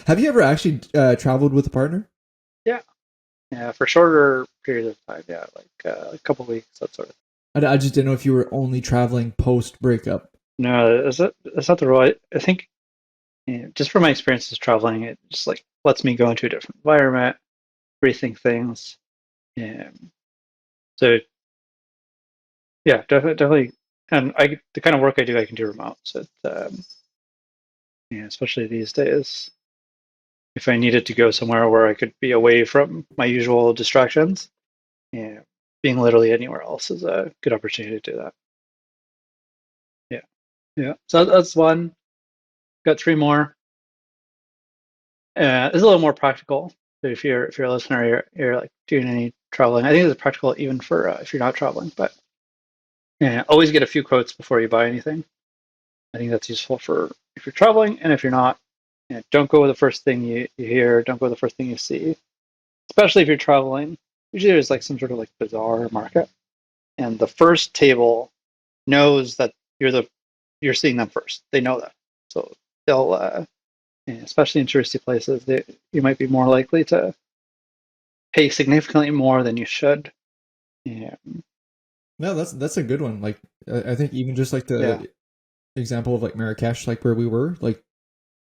[SPEAKER 1] Have you ever actually traveled with a partner?
[SPEAKER 2] Yeah, for shorter periods of time. Yeah, like a couple of weeks, that sort of thing.
[SPEAKER 1] I just didn't know if you were only traveling post breakup.
[SPEAKER 2] No, that's not the rule. I think just from my experiences traveling, it just like lets me go into a different environment, rethink things. So yeah, definitely. And the kind of work I do, I can do remote. So yeah, especially these days, if I needed to go somewhere where I could be away from my usual distractions, yeah, being literally anywhere else is a good opportunity to do that. Yeah. So that's one. Got three more. It's a little more practical. So if you're a listener, you're like doing any traveling. I think it's practical even for if you're not traveling. But yeah, always get a few quotes before you buy anything. I think that's useful for if you're traveling, and if you're not, don't go with the first thing you hear. Don't go with the first thing you see. Especially if you're traveling. Usually there's like some sort of like bazaar market, and the first table knows that you're seeing them first. They know that, so they'll especially in touristy places, you might be more likely to pay significantly more than you should. Yeah.
[SPEAKER 1] No, that's a good one. Like I think even just like
[SPEAKER 2] Yeah.
[SPEAKER 1] the example of like Marrakesh, like where we were, like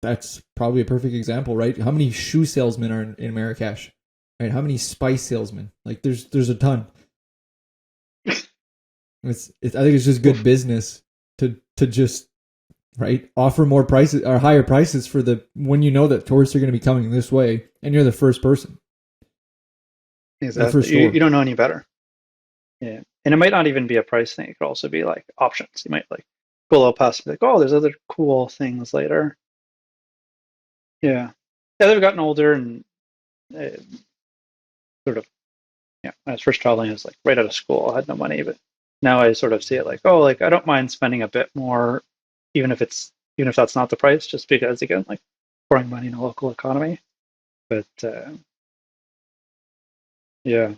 [SPEAKER 1] that's probably a perfect example, right? How many shoe salesmen are in Marrakesh? Right? How many spice salesmen? Like there's a ton. I think it's just good business to just right offer more prices or higher prices for the when you know that tourists are going to be coming this way and you're the first person, the
[SPEAKER 2] Exactly.
[SPEAKER 1] first store.
[SPEAKER 2] You don't know any better. Yeah. And it might not even be a price thing. It could also be like options. You might like go a little past and be like, oh, there's other cool things later. Yeah. Yeah, they've gotten older and uh, sort of, yeah. When I was first traveling, I was like right out of school. I had no money, but now I sort of see it like, oh, like I don't mind spending a bit more, even if that's not the price, just because again, like pouring money in a local economy. But yeah,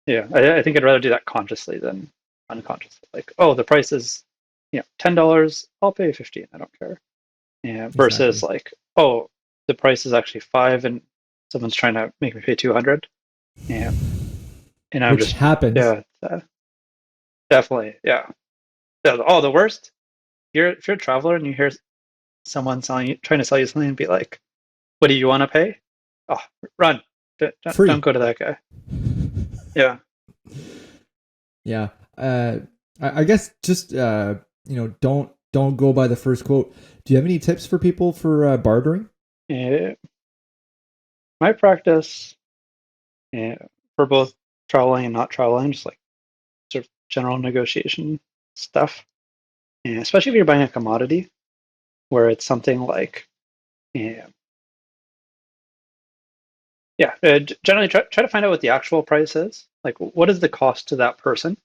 [SPEAKER 2] yeah, I think I'd rather do that consciously than unconsciously. Like, oh, the price is, $10. I'll pay 15. I don't care. Yeah, versus
[SPEAKER 1] Exactly.
[SPEAKER 2] like, oh, the price is actually 5, and someone's trying to make me pay 200. Yeah, and I'm
[SPEAKER 1] Which
[SPEAKER 2] just,
[SPEAKER 1] happens.
[SPEAKER 2] yeah, definitely, yeah. Oh, the worst. If you're a traveler and you hear someone trying to sell you something and be like, "What do you want to pay?" Oh, run! Don't
[SPEAKER 1] Free.
[SPEAKER 2] go to that guy. Yeah.
[SPEAKER 1] Yeah. I guess just don't go by the first quote. Do you have any tips for people for bartering?
[SPEAKER 2] Uh, my practice uh, for both traveling and not traveling, just like sort of general negotiation stuff, especially if you're buying a commodity where it's something like, uh, yeah, generally try to find out what the actual price is. Like, what is the cost to that person?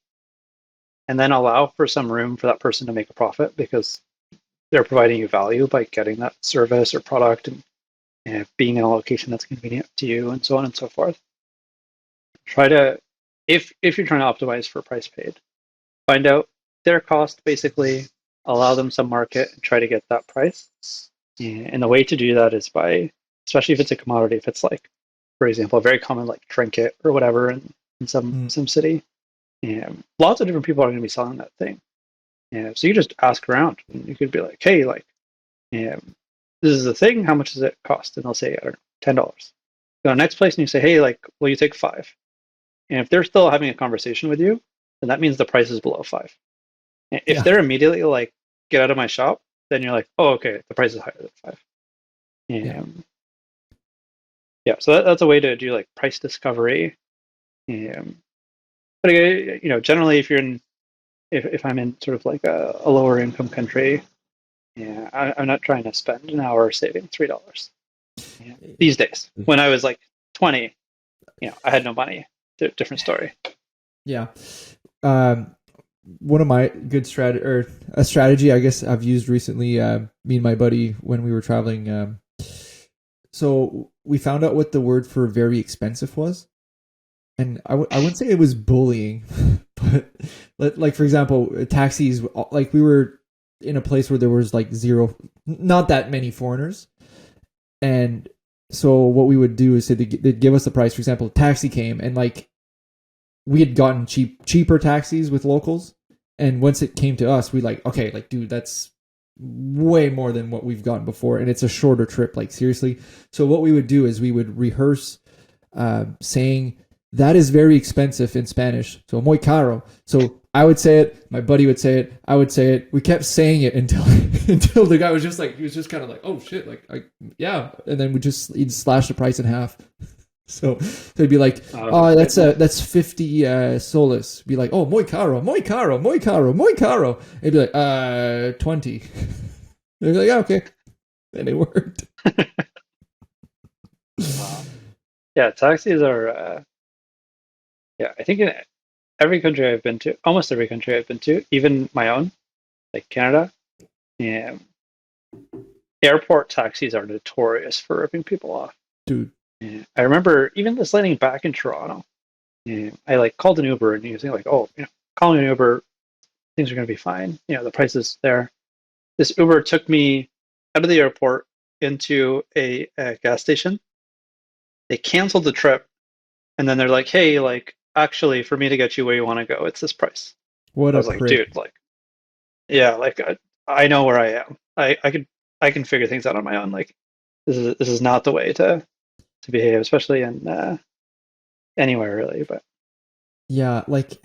[SPEAKER 2] And then allow for some room for that person to make a profit because they're providing you value by getting that service or product and being in a location that's convenient to you and so on and so forth. Try to, if you're trying to optimize for price paid, find out their cost basically, allow them some market and try to get that price. And the way to do that is by, especially if it's a commodity, if it's like, for example, a very common like trinket or whatever in
[SPEAKER 1] Mm.
[SPEAKER 2] some city, lots of different people are going to be selling that thing. So you just ask around and you could be like, hey, like, this is the thing, how much does it cost? And they'll say, I don't know, $10. Go to the next place and you say, hey, like, will you take 5? And if they're still having a conversation with you, then that means the price is below 5. And if
[SPEAKER 1] Yeah.
[SPEAKER 2] they're immediately like, get out of my shop, then you're like, oh, okay, the price is higher than 5.
[SPEAKER 1] Yeah.
[SPEAKER 2] Yeah, so that's a way to do like price discovery. But generally, if I'm in sort of like a lower income country, yeah, I'm not trying to spend an hour saving $3. These days, when I was like 20, I had no money. Different story.
[SPEAKER 1] Yeah. One of my good strategy, or a strategy I guess I've used recently, me and my buddy when we were traveling. So we found out what the word for very expensive was. And I wouldn't say it was bullying, but like, for example, taxis, like we were in a place where there was like not that many foreigners. And so what we would do is say they'd give us the price. For example, taxi came and like we had gotten cheaper taxis with locals. And once it came to us, we like, okay, like, dude, that's way more than what we've gotten before. And it's a shorter trip, like seriously. So what we would do is we would rehearse saying, that is very expensive in Spanish. So muy caro. So I would say it, my buddy would say it, I would say it. We kept saying it until until the guy was just like, he was just kind of like, oh shit, like yeah. And then he'd slash the price in half. So he'd be like, oh, that's 50 soles. Be like, oh, muy caro, muy caro, muy caro, muy caro. He'd be like, 20. They'd be like, yeah, okay. And it worked.
[SPEAKER 2] Wow. Yeah, taxis are. Yeah, I think in every country I've been to, almost every country I've been to, even my own, like Canada, yeah, airport taxis are notorious for ripping people off.
[SPEAKER 1] Dude.
[SPEAKER 2] Yeah. I remember even this landing back in Toronto, I like called an Uber and he was like, oh, calling an Uber, things are going to be fine. The price is there. This Uber took me out of the airport into a gas station. They canceled the trip. And then they're like, hey, like, actually, for me to get you where you want to go, it's this price.
[SPEAKER 1] What
[SPEAKER 2] I
[SPEAKER 1] a
[SPEAKER 2] was like,
[SPEAKER 1] prick.
[SPEAKER 2] dude, like, yeah, like, I know where I am. I can figure things out on my own. Like, this is not the way to behave, especially in anywhere really. But
[SPEAKER 1] Yeah, like,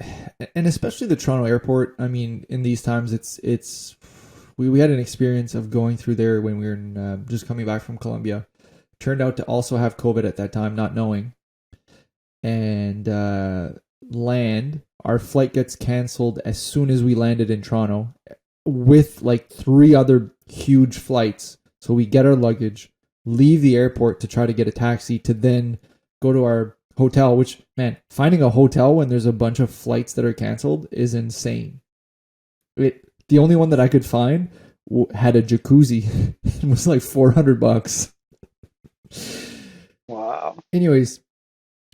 [SPEAKER 1] and especially the Toronto airport. I mean, in these times, we had an experience of going through there when we were just coming back from Colombia. Turned out to also have COVID at that time, not knowing. And land, our flight gets canceled as soon as we landed in Toronto, with like 3 other huge flights. So we get our luggage, leave the airport to try to get a taxi to then go to our hotel, which, man, finding a hotel when there's a bunch of flights that are canceled is insane. The only one that I could find had a jacuzzi. It was like $400.
[SPEAKER 2] Wow.
[SPEAKER 1] Anyways,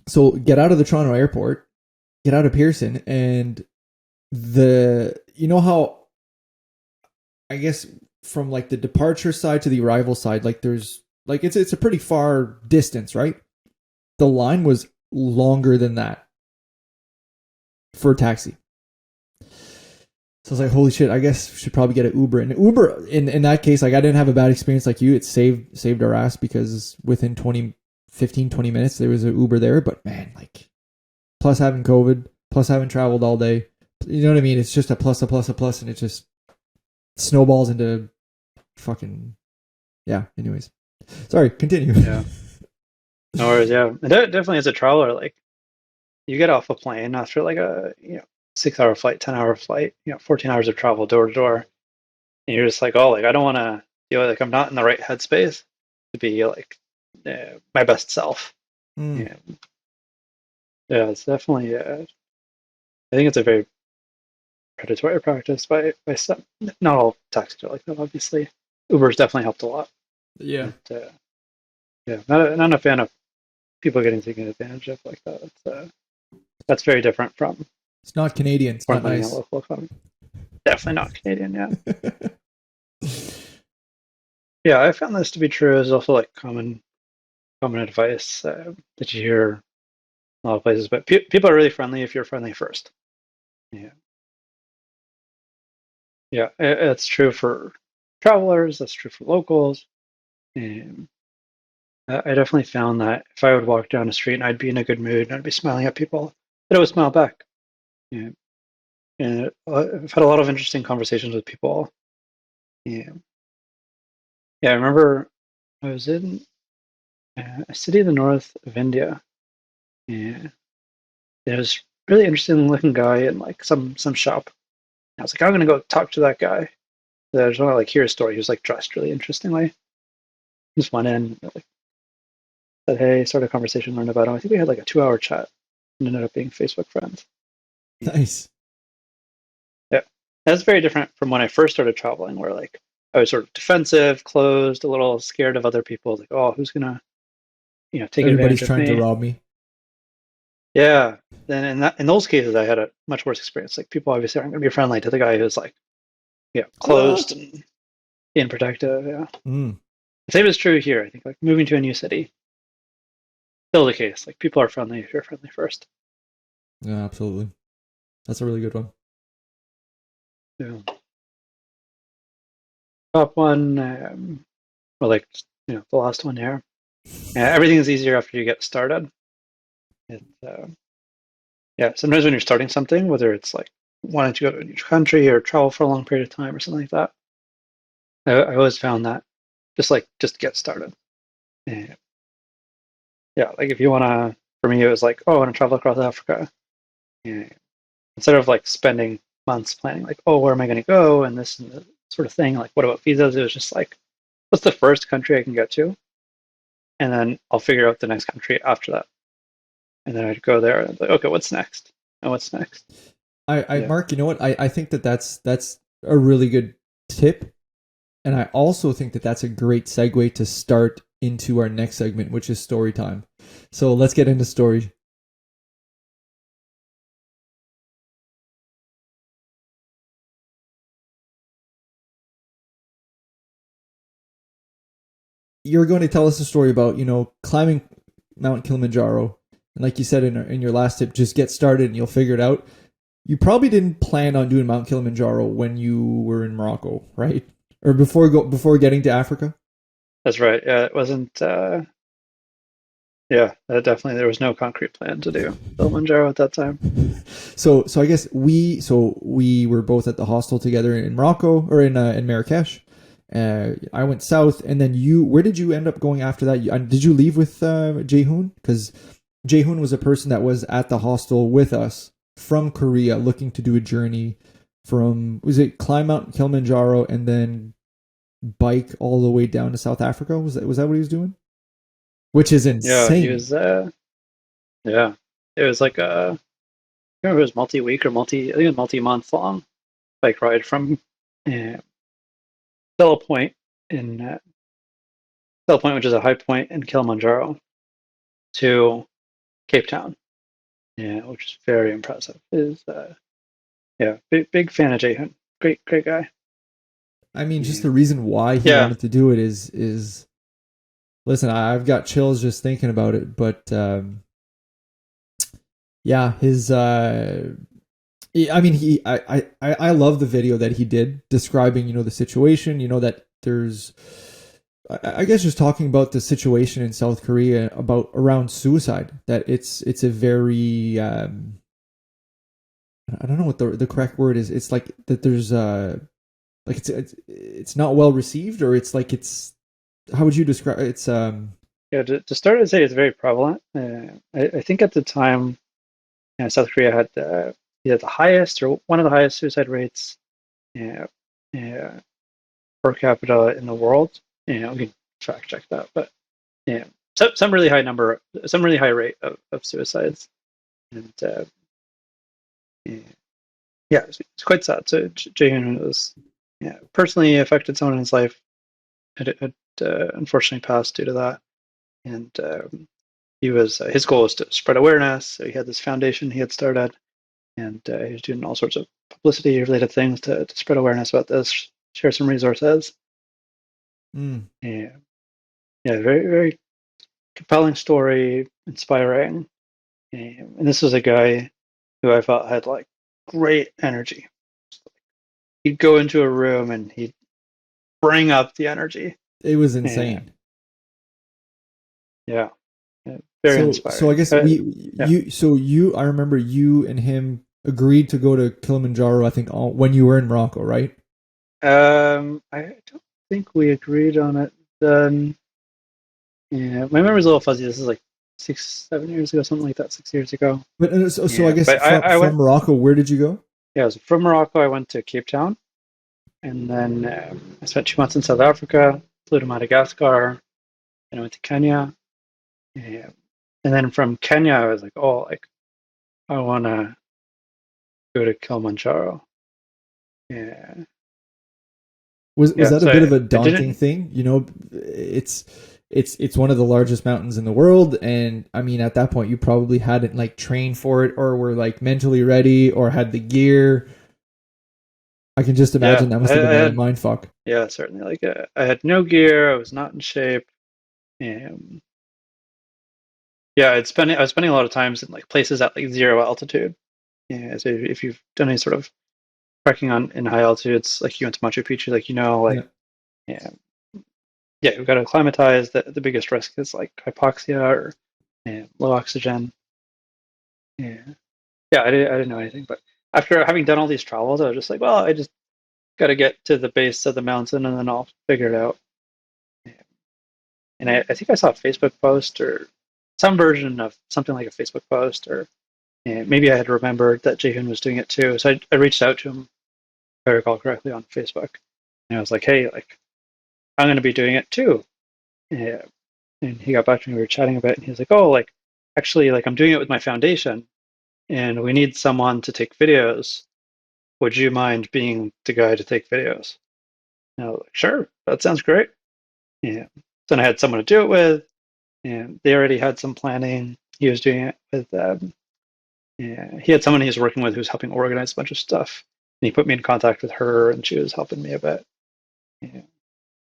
[SPEAKER 1] so get out of the Toronto airport, get out of Pearson, and you know how, I guess, from like the departure side to the arrival side, like there's like it's a pretty far distance, right? The line was longer than that for a taxi. So I was like, holy shit, I guess we should probably get an Uber. And Uber, in that case, like I didn't have a bad experience like you. It saved our ass because within 20 minutes, there was an Uber there. But man, like, plus having COVID, plus having traveled all day, you know what I mean? It's just a plus, and it just snowballs into fucking, yeah, anyways. Sorry, continue.
[SPEAKER 2] Yeah. No worries, yeah. And definitely as a traveler, like, you get off a plane after like a 6-hour flight, 10-hour flight, 14 hours of travel door to door, and you're just like, oh, like I don't want to feel like I'm not in the right headspace to be like my best self. Yeah, it's definitely. I think it's a very predatory practice by some. Not all taxis are like that, obviously. Uber's definitely helped a lot.
[SPEAKER 1] Yeah.
[SPEAKER 2] But, yeah, not a fan of people getting taken advantage of like that. That's very different from.
[SPEAKER 1] It's not Canadian. It's not nice.
[SPEAKER 2] Local economy. Definitely not Canadian, yeah. Yeah, I found this to be true. Is also like common advice that you hear in a lot of places. But people are really friendly if you're friendly first. Yeah, yeah, it's true for travelers. That's true for locals. And I definitely found that if I would walk down the street and I'd be in a good mood and I'd be smiling at people, I'd always smile back. Yeah. And I've had a lot of interesting conversations with people. Yeah. Yeah, I remember I was in a city in the north of India, and there was a really interesting looking guy in like some shop. And I was like, I'm gonna go talk to that guy. So I just want to like hear his story. He was like dressed really interestingly. Just went in, like said hey, started a conversation, learned about him. I think we had like a 2-hour chat and ended up being Facebook friends.
[SPEAKER 1] Nice.
[SPEAKER 2] Yeah. That's very different from when I first started traveling, where like I was sort of defensive, closed, a little scared of other people. Like, oh, who's gonna, take
[SPEAKER 1] Everybody's
[SPEAKER 2] advantage of
[SPEAKER 1] trying
[SPEAKER 2] me?
[SPEAKER 1] to rob me.
[SPEAKER 2] Yeah. Then in those cases, I had a much worse experience. Like people obviously aren't going to be friendly to the guy who's like, closed and being protective. Yeah. The same is true here. I think like moving to a new city, still the case. Like people are friendly if you're friendly first.
[SPEAKER 1] Yeah, absolutely. That's a really good one.
[SPEAKER 2] Yeah. Top one, or like the last one here. Everything is easier after you get started. Sometimes when you're starting something, whether it's like wanting to go to a new country or travel for a long period of time or something like that, I always found that just get started. And like if you want to, for me, it was like, oh, I want to travel across Africa. And instead of like spending months planning, like, oh, where am I going to go and this and the sort of thing, like, what about visas? It was just like, what's the first country I can get to? And then I'll figure out the next country after that. And then I'd go there and I'd be like, okay, what's next? And what's next?
[SPEAKER 1] Mark, you know what? I think that's a really good tip. And I also think that that's a great segue to start into our next segment, which is story time. So let's get into story. You're going to tell us a story about, climbing Mount Kilimanjaro. And like you said in your last tip, just get started and you'll figure it out. You probably didn't plan on doing Mount Kilimanjaro when you were in Morocco, right? Or before getting to Africa?
[SPEAKER 2] That's right. Yeah, it wasn't. Definitely there was no concrete plan to do Kilimanjaro at that time.
[SPEAKER 1] So I guess we were both at the hostel together in Morocco or in Marrakesh. I went south, and then where did you end up going after that? Did you leave with Jaehoon? Because Jaehoon was a person that was at the hostel with us from Korea, looking to do a journey from, was it climb Mount Kilimanjaro and then bike all the way down to South Africa? Was that what he was doing? Which is insane.
[SPEAKER 2] Yeah, Yeah, it was like I remember it was multi-week or I think it was multi-month long bike ride from uh, Stella Point in Stella Point, which is a high point in Kilimanjaro, to Cape Town. Yeah, which is very impressive. Is yeah, big fan of Jahan. Great guy.
[SPEAKER 1] I mean, just
[SPEAKER 2] Yeah.
[SPEAKER 1] the reason why he
[SPEAKER 2] Yeah,
[SPEAKER 1] wanted to do it is listen, I've got chills just thinking about it, but yeah, his I mean, I love the video that he did describing, the situation, that there's, I guess, just talking about the situation in South Korea about around suicide, that it's a very, I don't know what the correct word is. It's like that there's, like it's not well received, or it's like how would you describe it's,
[SPEAKER 2] yeah. To start, I'd say it's very prevalent. I think at the time, South Korea had either the highest or one of the highest suicide rates uh, uh, per capita in the world. We can fact check that, but yeah, some really high number, some really high rate of suicides, and yeah, yeah, it's quite sad. So Jaehyun was, yeah, personally affected someone in his life. Had unfortunately passed due to that, and he was his goal was to spread awareness. So he had this foundation he had started, and he was doing all sorts of publicity related things to spread awareness about this, share some resources.
[SPEAKER 1] mm,
[SPEAKER 2] Yeah, yeah, very compelling story, inspiring. And this was a guy who I felt had like great energy. He'd go into a room and he'd bring up the energy.
[SPEAKER 1] it was
[SPEAKER 2] Yeah,
[SPEAKER 1] insane.
[SPEAKER 2] yeah, yeah, very
[SPEAKER 1] So I
[SPEAKER 2] inspiring.
[SPEAKER 1] guess
[SPEAKER 2] Yeah.
[SPEAKER 1] I remember you and him agreed to go to Kilimanjaro, I think, when you were in Morocco, right?
[SPEAKER 2] I don't think we agreed on it then. Yeah, my memory's a little fuzzy. This is like 7 years ago, something like that. 6 years ago.
[SPEAKER 1] But so I
[SPEAKER 2] Yeah,
[SPEAKER 1] guess
[SPEAKER 2] but I
[SPEAKER 1] from
[SPEAKER 2] went.
[SPEAKER 1] Morocco, where did you go?
[SPEAKER 2] Yeah, so from Morocco, I went to Cape Town, and then I spent 2 months in South Africa. Flew to Madagascar, and I went to Kenya. Yeah. And then from Kenya, I was like, oh, like I want to go to Kilimanjaro. Yeah,
[SPEAKER 1] Was
[SPEAKER 2] yeah.
[SPEAKER 1] that a
[SPEAKER 2] So
[SPEAKER 1] bit of a
[SPEAKER 2] I
[SPEAKER 1] daunting
[SPEAKER 2] didn't.
[SPEAKER 1] thing? It's it's one of the largest mountains in the world, and I mean, at that point, you probably hadn't like trained for it, or were like mentally ready, or had the gear. I can just
[SPEAKER 2] Yeah,
[SPEAKER 1] imagine that
[SPEAKER 2] I
[SPEAKER 1] must have been a
[SPEAKER 2] had.
[SPEAKER 1] mind fuck.
[SPEAKER 2] Yeah, certainly. Like I had no gear. I was not in shape. Um, yeah, I was spending a lot of times in like places at like zero altitude. Yeah, so if you've done any sort of trekking on in high altitudes, like you went to Machu Picchu, like like
[SPEAKER 1] Yeah.
[SPEAKER 2] yeah, yeah, you've got to acclimatize. The biggest risk is like hypoxia or low oxygen. Yeah, yeah, I didn't know anything, but after having done all these travels, I was just like, well, I just got to get to the base of the mountain and then I'll figure it out. Yeah. And I think I saw a Facebook post or some version of something like a Facebook post, or maybe I had remembered that Jaehyun was doing it too. So I reached out to him, if I recall correctly, on Facebook, and I was like, hey, like I'm going to be doing it too. Yeah. And he got back to me. We were chatting a bit, and he was like, "Oh, like actually, like I'm doing it with my foundation, and we need someone to take videos. Would you mind being the guy to take videos?" And I was like, "Sure, that sounds great." Yeah. Then I had someone to do it with, and they already had some planning. He was doing it with. Yeah, he had someone he was working with who was helping organize a bunch of stuff, and he put me in contact with her, and she was helping me a bit. Yeah.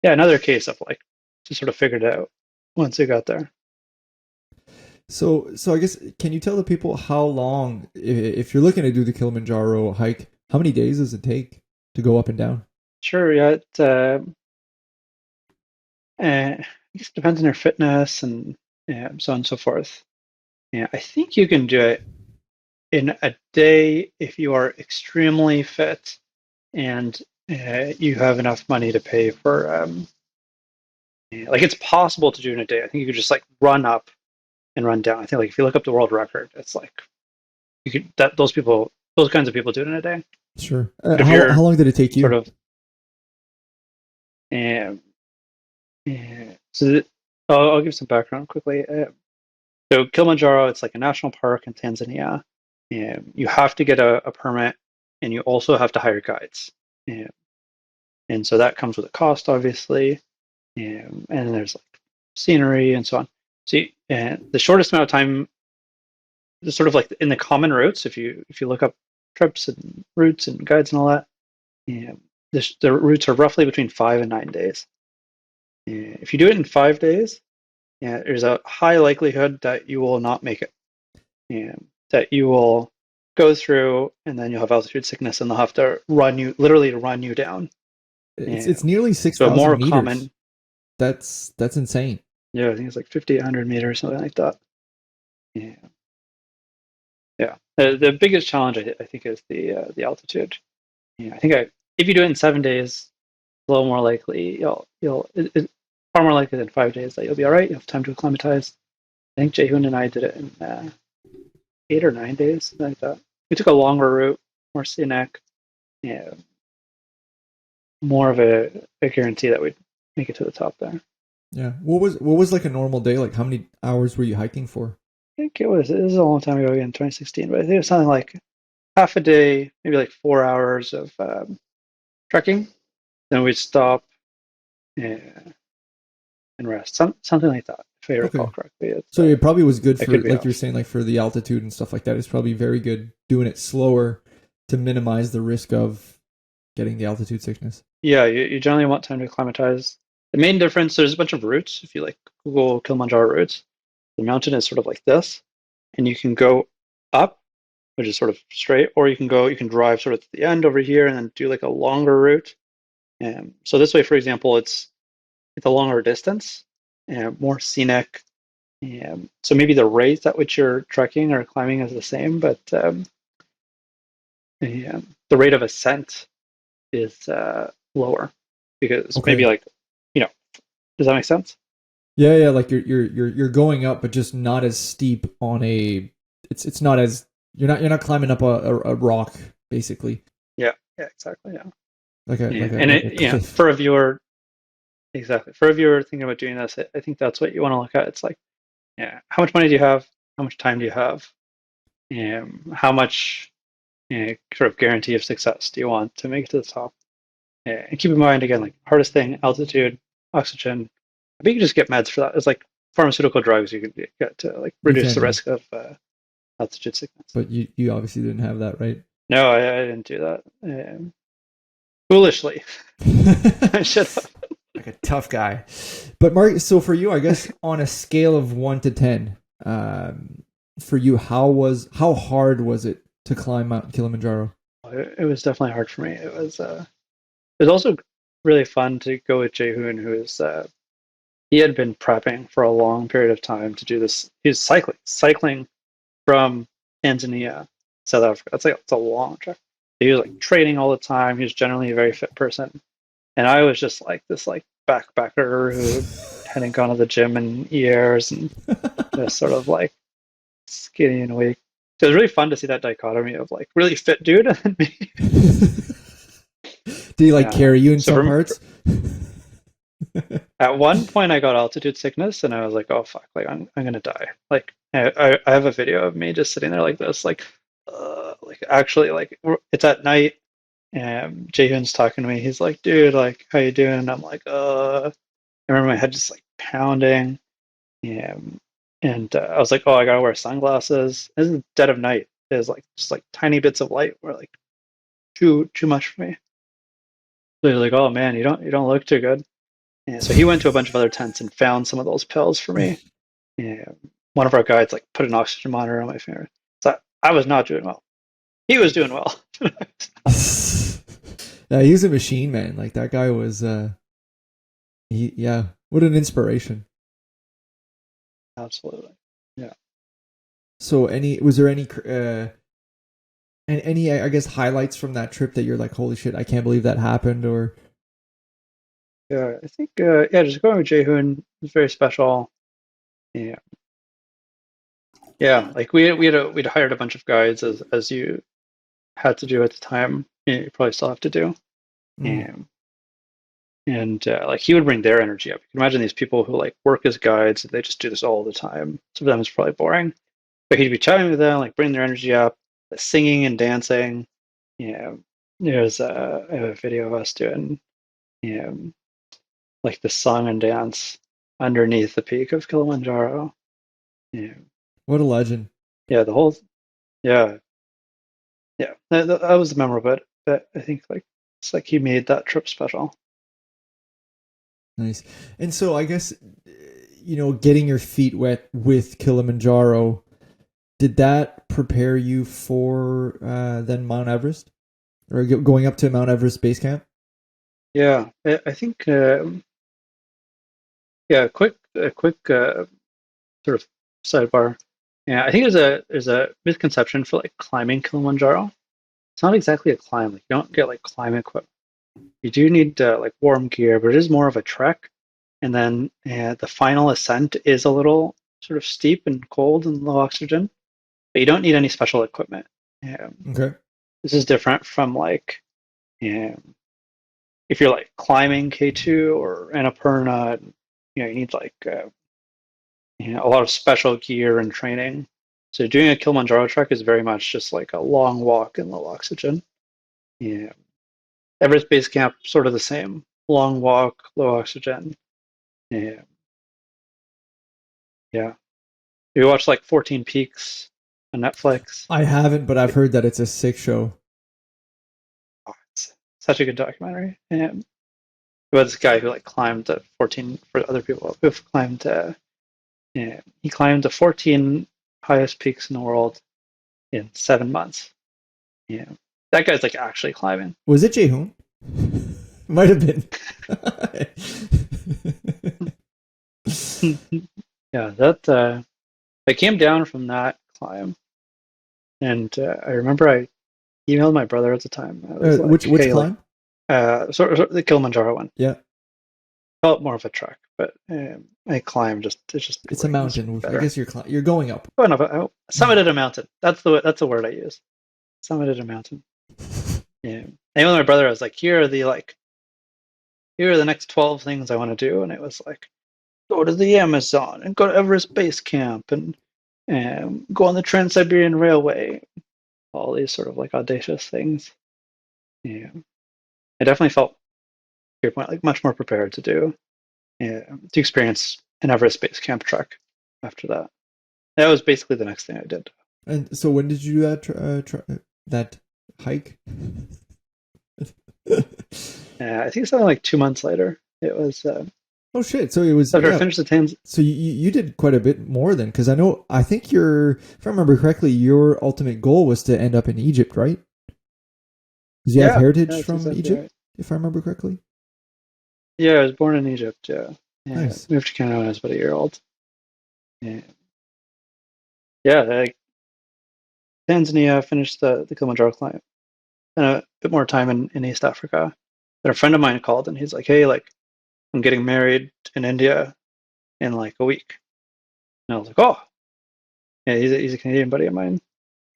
[SPEAKER 2] Yeah, another case of like just sort of figured it out once we got there.
[SPEAKER 1] So I guess, can you tell the people how long, if you're looking to do the Kilimanjaro hike, how many days does it take to go up and down?
[SPEAKER 2] Sure, yeah, I guess it depends on your fitness and so on and so forth. Yeah, I think you can do it in a day if you are extremely fit and you have enough money to pay for. Yeah, like it's possible to do in a day. I think you could just like run up and run down. I think like if you look up the world record, it's like you could that those kinds of people do it in a day.
[SPEAKER 1] Sure.
[SPEAKER 2] But if
[SPEAKER 1] How
[SPEAKER 2] you're
[SPEAKER 1] long did it take
[SPEAKER 2] sort
[SPEAKER 1] you?
[SPEAKER 2] of um, so I'll give some background quickly. So Kilimanjaro, it's like a national park in Tanzania. And you have to get a permit, and you also have to hire guides. And so that comes with a cost, obviously. And then there's like scenery and so on. See, and the shortest amount of time, sort of like in the common routes, if you look up trips and routes and guides and all that, the routes are roughly between 5 and 9 days. If you do it in 5 days, there's a high likelihood that you will not make it. That you will go through, and then you'll have altitude sickness, and they'll have to literally run you down.
[SPEAKER 1] It's nearly
[SPEAKER 2] So
[SPEAKER 1] 6,000
[SPEAKER 2] more
[SPEAKER 1] meters.
[SPEAKER 2] common.
[SPEAKER 1] That's insane.
[SPEAKER 2] Yeah, I think it's like 5,800 meters, something like that. Yeah, yeah. The biggest challenge I think is the altitude. I think if you do it in 7 days, it's a little more likely it's far more likely than 5 days that you'll be all right. You have time to acclimatize. I think Jaehoon and I did it in 8 or 9 days, something like that. We took a longer route, more scenic. Yeah, more of a guarantee that we'd make it to the top there.
[SPEAKER 1] Yeah. What was like a normal day? Like how many hours were you hiking for?
[SPEAKER 2] I think it was a long time ago, again, 2016, but I think it was something like half a day, maybe like 4 hours of trekking. Then we'd stop and rest, something like that, if I recall correctly.
[SPEAKER 1] So it probably was good
[SPEAKER 2] I
[SPEAKER 1] for,
[SPEAKER 2] could be
[SPEAKER 1] like
[SPEAKER 2] off.
[SPEAKER 1] you were saying, like for the altitude and stuff like that. It's probably very good doing it slower to minimize the risk of getting the altitude sickness.
[SPEAKER 2] Yeah, you generally want time to acclimatize. The main difference, there's a bunch of routes. If you like Google Kilimanjaro routes, the mountain is sort of like this, and you can go up, which is sort of straight, or you can drive sort of to the end over here and then do like a longer route. So this way, for example, it's a longer distance and more scenic. So maybe the rate at which you're trekking or climbing is the same, but the rate of ascent is lower because maybe like, does that make sense?
[SPEAKER 1] Yeah. Like you're going up, but just not as steep on a. It's not as you're not climbing up a rock basically.
[SPEAKER 2] Yeah, exactly. Yeah.
[SPEAKER 1] Like
[SPEAKER 2] a
[SPEAKER 1] cliff.
[SPEAKER 2] For a viewer, exactly. For a viewer thinking about doing this, I think that's what you want to look at. It's like, how much money do you have? How much time do you have? How much sort of guarantee of success do you want to make it to the top? And keep in mind, again, like hardest thing, altitude, oxygen. I think you can just get meds for that. It's like pharmaceutical drugs you can get to like reduce the risk of altitude sickness.
[SPEAKER 1] But you obviously didn't have that, right?
[SPEAKER 2] No, I didn't do that. Foolishly. I should have.
[SPEAKER 1] Like a tough guy. But Mark, so for you, I guess on a scale of 1 to 10, for you, how hard was it to climb Mount Kilimanjaro?
[SPEAKER 2] It was definitely hard for me. It was also really fun to go with Jaehoon, who is he had been prepping for a long period of time to do this. He was cycling from Tanzania, South Africa. It's a long trip. He was like training all the time. He was generally a very fit person, and I was just like this like backpacker who hadn't gone to the gym in years and just sort of like skinny and weak. So it was really fun to see that dichotomy of like really fit dude and me.
[SPEAKER 1] Did he like carry you in some parts?
[SPEAKER 2] At one point, I got altitude sickness, and I was like, "Oh fuck! Like I'm gonna die." Like I have a video of me just sitting there like this, like actually like it's at night, and Jaehoon's talking to me. He's like, "Dude, like how you doing?" And I'm like, I remember my head just like pounding, and I was like, "Oh, I gotta wear sunglasses." This is dead of night. There's like just like tiny bits of light were like too much for me. So he's like, "Oh man, you don't look too good." And so he went to a bunch of other tents and found some of those pills for me. And one of our guides like put an oxygen monitor on my finger. So I was not doing well. He was doing well.
[SPEAKER 1] Yeah, he's a machine, man. Like that guy was. What an inspiration.
[SPEAKER 2] Absolutely. Yeah.
[SPEAKER 1] So was there any I guess highlights from that trip that you're like, holy shit, I can't believe that happened, or?
[SPEAKER 2] Yeah, I think just going with Jaehoon was very special. Yeah. Yeah, like we'd hired a bunch of guides as you had to do at the time. You probably still have to do. and like he would bring their energy up. You can imagine these people who like work as guides, and they just do this all the time. Some of them it's probably boring, but he'd be chatting with them, like bring their energy up, singing and dancing. You know, there's a video of us doing, you know, like the song and dance underneath the peak of Kilimanjaro. Yeah,
[SPEAKER 1] What a legend.
[SPEAKER 2] yeah, the whole, yeah, yeah, that was memorable. But I think like it's like he made that trip special.
[SPEAKER 1] Nice. And so I guess, getting your feet wet with Kilimanjaro, did that prepare you for then Mount Everest or going up to Mount Everest base camp?
[SPEAKER 2] Yeah, I think yeah, a quick sort of sidebar. Yeah, I think there's a misconception for like climbing Kilimanjaro. It's not exactly a climb. Like you don't get like climb equipment. You do need like warm gear, but it is more of a trek. And then the final ascent is a little sort of steep and cold and low oxygen, but you don't need any special equipment.
[SPEAKER 1] Okay.
[SPEAKER 2] This is different from like um, if you're like climbing K2 or Annapurna, you need like a lot of special gear and training. So doing a Kilimanjaro trek is very much just like a long walk in low oxygen. Yeah. Everest Base Camp, sort of the same. Long walk, low oxygen. Yeah. Yeah. You watch like 14 Peaks on Netflix.
[SPEAKER 1] I haven't, but I've heard that it's a sick show.
[SPEAKER 2] Oh, it's such a good documentary. And about this guy who like climbed 14 for other people who've climbed. He climbed the 14 highest peaks in the world in 7 months. Yeah, that guy's like actually climbing.
[SPEAKER 1] Was it Jaehoon? Might have been.
[SPEAKER 2] Yeah, that I came down from that climb, and I remember I emailed my brother at the time. I was like,
[SPEAKER 1] which
[SPEAKER 2] "Hey,
[SPEAKER 1] climb?
[SPEAKER 2] sort of the Kilimanjaro one.
[SPEAKER 1] Yeah,
[SPEAKER 2] Felt more of a trek, but I climbed.
[SPEAKER 1] it's a mountain. I guess you're going up.
[SPEAKER 2] Oh no, I summited a mountain. That's the word I use. Summited a mountain. Yeah. And with my brother, I was like, here are the next 12 things I want to do, and it was like go to the Amazon and go to Everest Base Camp and go on the Trans-Siberian Railway. All these sort of like audacious things. Yeah, I definitely felt, to your point, like much more prepared to experience an Everest Base Camp trek after that. That was basically the next thing I did.
[SPEAKER 1] And so when did you do that hike?
[SPEAKER 2] I think something like 2 months later. It was
[SPEAKER 1] Oh shit! So it was
[SPEAKER 2] after I finished the Thames.
[SPEAKER 1] So you did quite a bit more then, because I think if I remember correctly, your ultimate goal was to end up in Egypt, right? Because you have heritage from
[SPEAKER 2] exactly
[SPEAKER 1] Egypt,
[SPEAKER 2] right.
[SPEAKER 1] if I remember correctly.
[SPEAKER 2] Yeah, I was born in Egypt. Yeah,
[SPEAKER 1] Nice.
[SPEAKER 2] Moved to Canada when I was about a year old. Yeah, yeah. Like Tanzania, finished the Kilimanjaro climb, and a bit more time in East Africa. Then a friend of mine called, and he's like, "Hey, like I'm getting married in India in like a week." And I was like, "Oh, yeah." He's a Canadian buddy of mine,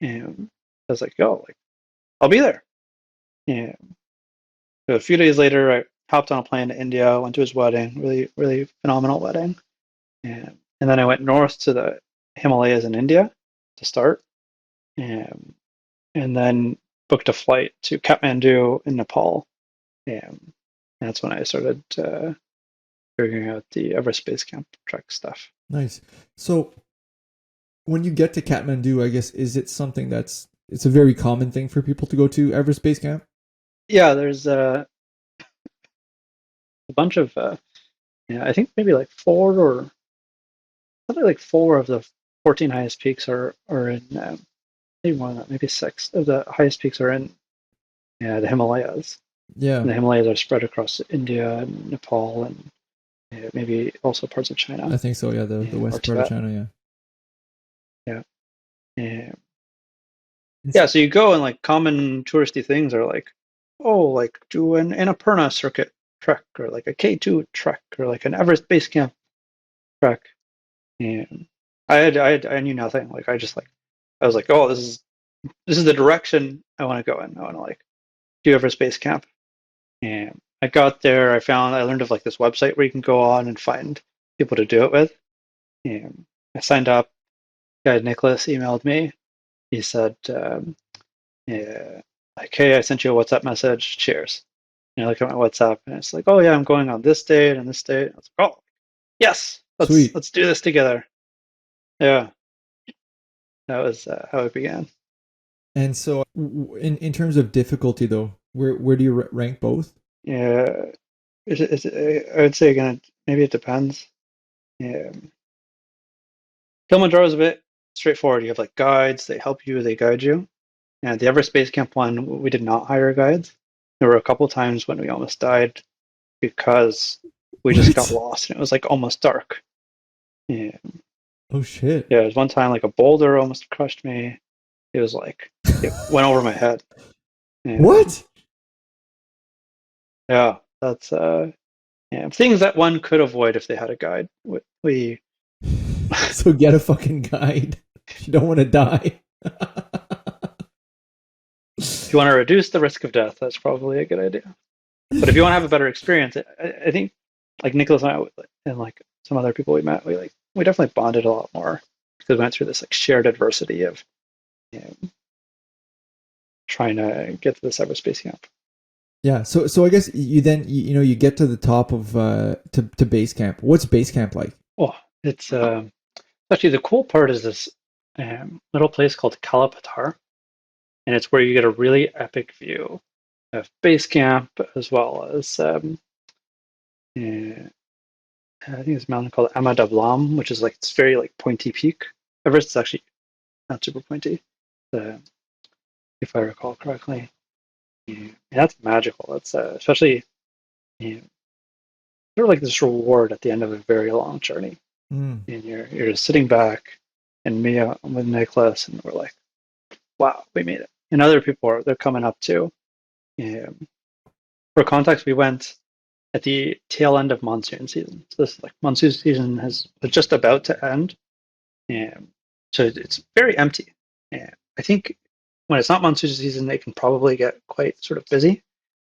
[SPEAKER 2] and I was like, "Oh, like I'll be there." Yeah. So a few days later, I hopped on a plane to India, went to his wedding, really, really phenomenal wedding. And then I went north to the Himalayas in India to start, and then booked a flight to Kathmandu in Nepal. And that's when I started figuring out the Everest Base Camp trek stuff.
[SPEAKER 1] Nice. So when you get to Kathmandu, I guess, is it something it's a very common thing for people to go to Everest Base Camp?
[SPEAKER 2] Yeah, there's a bunch of, I think maybe like something like four of the 14 highest peaks are in, maybe more than that, maybe six of the highest peaks are in the Himalayas.
[SPEAKER 1] Yeah.
[SPEAKER 2] And the Himalayas are spread across India and Nepal and maybe also parts of China.
[SPEAKER 1] I think so, yeah, the west part of China,
[SPEAKER 2] yeah. Yeah. Yeah, so you go and like common touristy things are like, oh, like do an Annapurna circuit trek or like a K2 trek or like an Everest Base Camp trek. And I knew nothing. Like I was like, oh, this is the direction I want to go in. I want to like do Everest Base Camp. And I got there. I learned of like this website where you can go on and find people to do it with. And I signed up. Guy Nicholas emailed me. He said, yeah, like, hey, I sent you a WhatsApp message. Cheers. And I look at my WhatsApp and it's like, oh yeah, I'm going on this date and this date. I was like, oh yes,
[SPEAKER 1] Sweet.
[SPEAKER 2] let's do this together. Yeah, that was how it began.
[SPEAKER 1] And so, in terms of difficulty, though, where do you rank both?
[SPEAKER 2] Yeah, I would say again, maybe it depends. Yeah, Kilimanjaro is a bit straightforward. You have like guides, they help you, they guide you. And the Everest Base Camp one, we did not hire guides. There were a couple times when we almost died because we just got
[SPEAKER 1] What?
[SPEAKER 2] lost and it was like almost dark. Yeah,
[SPEAKER 1] Oh shit!
[SPEAKER 2] yeah. There was one time like a boulder almost crushed me. It was like it went over my head. Yeah,
[SPEAKER 1] What?
[SPEAKER 2] yeah. That's yeah, things that one could avoid if they had a guide. We
[SPEAKER 1] So get a fucking guide. You don't want to die.
[SPEAKER 2] if you want to reduce the risk of death, that's probably a good idea. But if you want to have a better experience, I think like Nicholas and I and like some other people we met, we definitely bonded a lot more because we went through this like shared adversity of you know, trying to get to the cyberspace camp.
[SPEAKER 1] Yeah. So I guess you then you get to the top of to base camp. What's base camp like?
[SPEAKER 2] Oh, it's actually the cool part is this little place called Kalapatar, and it's where you get a really epic view of base camp as well as uh, I think it's a mountain called Amadablam, which is like it's very like pointy peak. Everest is actually not super pointy, if I recall correctly. Yeah, that's magical. That's especially sort of like this reward at the end of a very long journey.
[SPEAKER 1] Mm.
[SPEAKER 2] And you're just sitting back, and me with Nicholas, and we're like, wow, we made it. And other people they're coming up too. For context, we went at the tail end of monsoon season. So this like monsoon season was just about to end. So it's very empty. I think when it's not monsoon season, they can probably get quite sort of busy.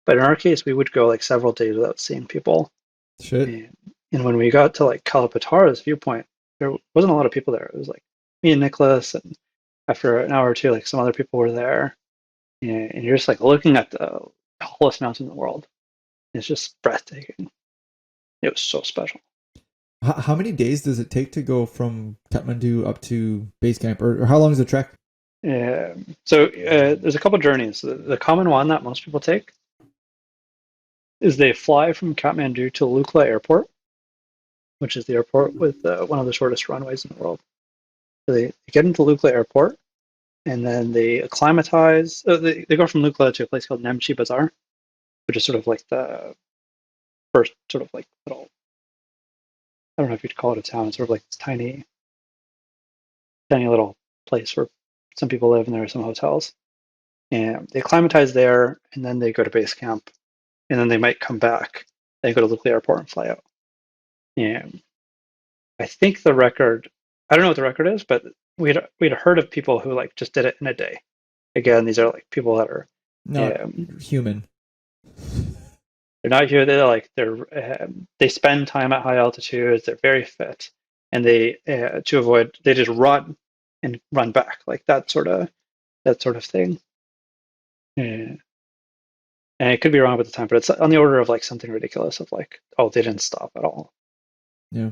[SPEAKER 2] But in our case, we would go like several days without seeing people.
[SPEAKER 1] Shit.
[SPEAKER 2] And when we got to like Kalapatara's viewpoint, there wasn't a lot of people there. It was like me and Nicholas, and after an hour or two, like some other people were there. And you're just like looking at the tallest mountain in the world. It's just breathtaking. It was so special.
[SPEAKER 1] How many days does it take to go from Kathmandu up to base camp, or how long is the trek?
[SPEAKER 2] So there's a couple journeys. The common one that most people take is they fly from Kathmandu to Lukla Airport, which is the airport with one of the shortest runways in the world. So they get into Lukla Airport, and then they acclimatize. They go from Lukla to a place called Namche Bazaar, which is sort of like the first sort of like little, I don't know if you'd call it a town. It's sort of like this tiny little place where some people live, and there are some hotels. And they acclimatize there, and then they go to base camp, and then they might come back. They go to Lukla Airport and fly out. And I think the record, I don't know what the record is, but we'd heard of people who like just did it in a day. Again, these are like people that are
[SPEAKER 1] Not human.
[SPEAKER 2] they're not here. They spend time at high altitudes. They're very fit, and they to avoid they just run and run back like that sort of thing. Yeah. And it could be wrong with the time, but it's on the order of like something ridiculous of like, oh, they didn't stop at all.
[SPEAKER 1] Yeah.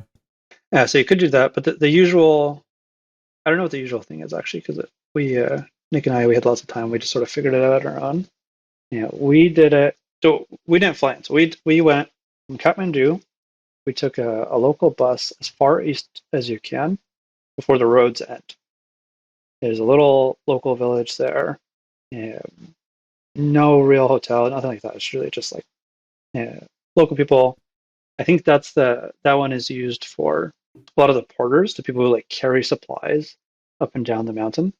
[SPEAKER 2] Yeah, so you could do that, but the usual, I don't know what the usual thing is actually, because we Nick and I we had lots of time. We just sort of figured it out on our own. Yeah, we did it. So we didn't fly in. So we went from Kathmandu. We took a local bus as far east as you can before the roads end. There's a little local village there. No real hotel, nothing like that. It's really just like local people. I think that one is used for a lot of the porters, the people who like carry supplies up and down the mountain.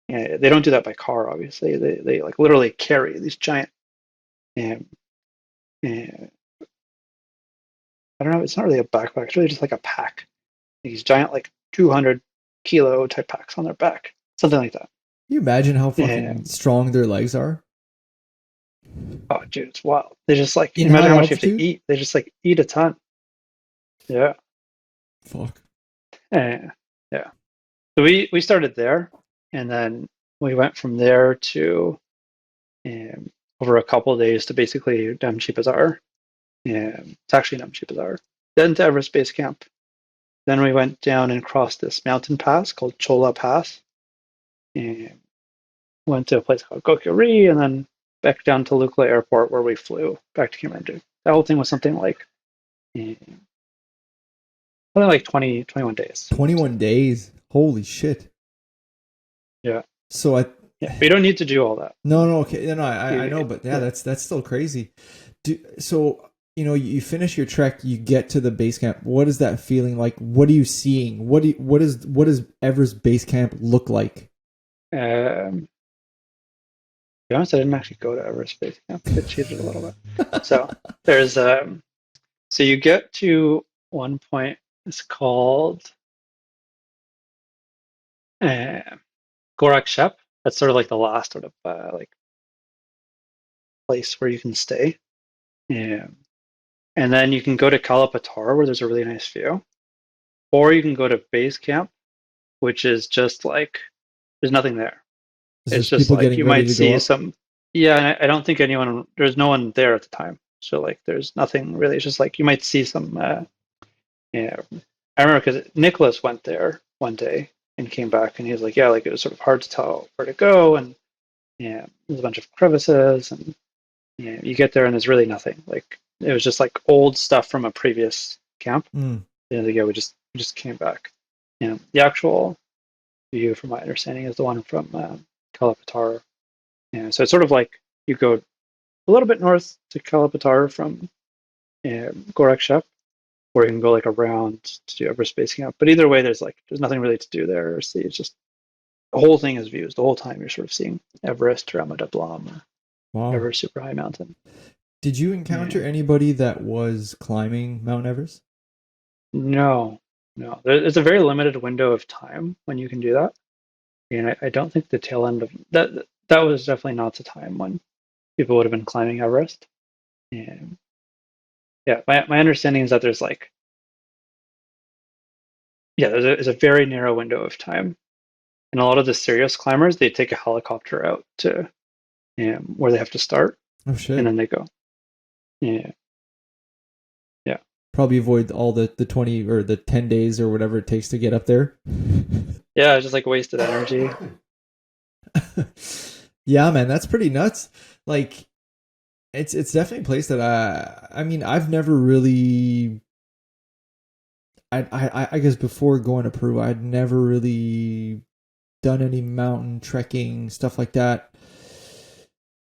[SPEAKER 2] They don't do that by car, obviously. They like literally carry these giant. Um, I don't know. It's not really a backpack. It's really just like a pack. These giant like 200 kilo type packs on their back, something like that.
[SPEAKER 1] Can you imagine how fucking strong their legs are?
[SPEAKER 2] Oh, dude, it's wild. They just like
[SPEAKER 1] In
[SPEAKER 2] imagine
[SPEAKER 1] high
[SPEAKER 2] how much you have to
[SPEAKER 1] altitude?
[SPEAKER 2] eat. They just like eat a ton. Yeah.
[SPEAKER 1] Fuck.
[SPEAKER 2] Yeah. Yeah. So we started there, and then we went from there to over a couple of days to basically Namche Bazaar. It's actually Namche Bazaar. Then to Everest Base Camp. Then we went down and crossed this mountain pass called Chola Pass, and went to a place called Gokyo-ri, and then back down to Lukla Airport where we flew back to Kathmandu. That whole thing was something like something like 21 days.
[SPEAKER 1] 21 days. Holy shit.
[SPEAKER 2] Yeah.
[SPEAKER 1] So
[SPEAKER 2] Yeah. But you don't need to do all that.
[SPEAKER 1] no, okay. No, I know, but yeah, that's still crazy. So, you finish your trek, you get to the base camp. What is that feeling like? What are you seeing? What does Everest Base Camp look like?
[SPEAKER 2] To be honest, I didn't actually go to Everest Base Camp. I cheated a little bit. So there's so you get to one point. It's called Gorak Shep. That's sort of like the last sort of like place where you can stay. And then you can go to Kalapatar where there's a really nice view, or you can go to base camp, which is just like there's nothing there. It's just
[SPEAKER 1] people
[SPEAKER 2] like
[SPEAKER 1] getting
[SPEAKER 2] you
[SPEAKER 1] ready
[SPEAKER 2] might
[SPEAKER 1] to go
[SPEAKER 2] see
[SPEAKER 1] up?
[SPEAKER 2] some. Yeah, and I don't think there's no one there at the time. So like there's nothing really. It's just like you might see some. Yeah, I remember because Nicholas went there one day and came back, and he was like, yeah, like it was sort of hard to tell where to go, and yeah, there's a bunch of crevices, and yeah, you get there and there's really nothing. Like it was just like old stuff from a previous camp.
[SPEAKER 1] Mm.
[SPEAKER 2] Yeah, we just came back. The actual view, from my understanding, is the one from Kalapatar. Yeah, so it's sort of like you go a little bit north to Kalapatar from Gorak Shep, or you can go like around to do Everest Base Camp. But either way, there's nothing really to do there or see. It's just the whole thing is views. The whole time you're sort of seeing Everest, Ramada Blam, or
[SPEAKER 1] Wow.
[SPEAKER 2] whatever super high mountain.
[SPEAKER 1] Did you encounter anybody that was climbing Mount Everest?
[SPEAKER 2] No. There's a very limited window of time when you can do that. And I don't think the tail end of that was definitely not the time when people would have been climbing Everest. And yeah, my understanding is that there's there's a very narrow window of time. And a lot of the serious climbers, they take a helicopter out to where they have to start.
[SPEAKER 1] Oh shit.
[SPEAKER 2] And then they go. Yeah.
[SPEAKER 1] Probably avoid all the 20 or the 10 days or whatever it takes to get up there.
[SPEAKER 2] Yeah, it's just like wasted energy.
[SPEAKER 1] Yeah, man, that's pretty nuts. Like, it's definitely a place that I've never really. I guess before going to Peru, I'd never really done any mountain trekking stuff like that.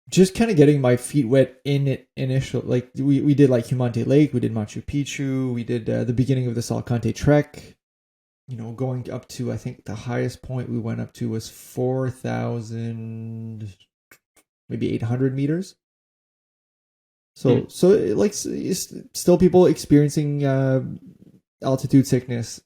[SPEAKER 1] Just kind of getting my feet wet in it initial. Like we did like Humante Lake, we did Machu Picchu, we did the beginning of the Salcante trek. Going up to, I think the highest point we went up to was 4,000, maybe 800 meters. So like still people experiencing altitude sickness,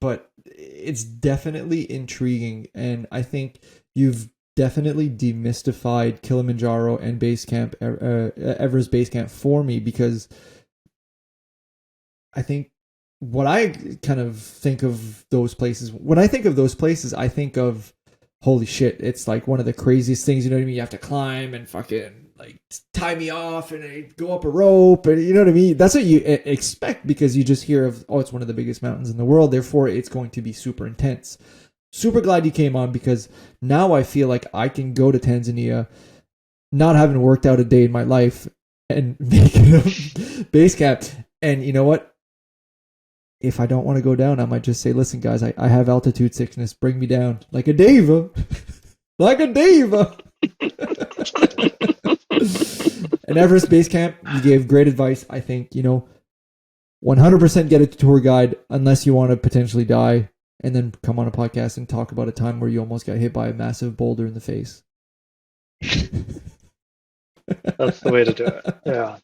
[SPEAKER 1] but it's definitely intriguing, and I think you've definitely demystified Kilimanjaro and base camp, Everest Base Camp for me, because I think what I kind of think of those places, when I think of those places, I think of, holy shit, it's like one of the craziest things, you know what I mean? You have to climb and fucking like tie me off and go up a rope, and you know what I mean? That's what you expect, because you just hear of, it's one of the biggest mountains in the world, therefore it's going to be super intense. Super glad you came on, because now I feel like I can go to Tanzania not having worked out a day in my life and make it a base camp. And you know what? If I don't want to go down, I might just say, listen, guys, I have altitude sickness. Bring me down like a diva. Like a diva. And Everest Base Camp, you gave great advice. I think, 100% get a tour guide unless you want to potentially die, and then come on a podcast and talk about a time where you almost got hit by a massive boulder in the face.
[SPEAKER 2] That's the way to do it. Yeah.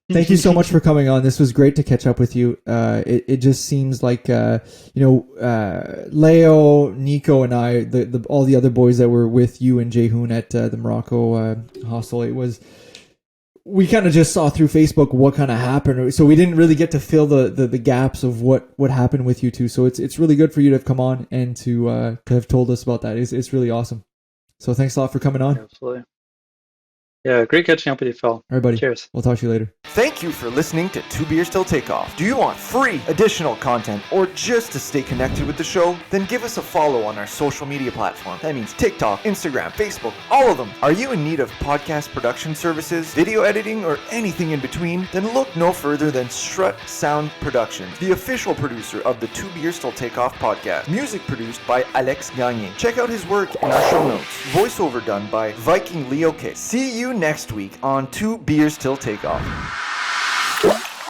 [SPEAKER 1] Thank you so much for coming on. This was great to catch up with you. It just seems like Leo, Nico, and I, all the other boys that were with you and Jehoon at the Morocco hostel. It was we kind of just saw through Facebook what kind of happened. So we didn't really get to fill the gaps of what happened with you two. So it's really good for you to have come on and to have told us about that. It's really awesome. So thanks a lot for coming on.
[SPEAKER 2] Absolutely. Yeah, great catching up with you, Phil.
[SPEAKER 1] All right, buddy.
[SPEAKER 2] Cheers.
[SPEAKER 1] We'll talk to you later.
[SPEAKER 4] Thank you for listening to Two Beers Till Takeoff. Do you want free additional content or just to stay connected with the show? Then give us a follow on our social media platform. That means TikTok, Instagram, Facebook, all of them. Are you in need of podcast production services, video editing, or anything in between? Then look no further than Strut Sound Productions, the official producer of the Two Beers Till Takeoff podcast. Music produced by Alex Gagné. Check out his work in our show notes. Voiceover done by Viking Leo K. See you next week on Two Beers Till Takeoff.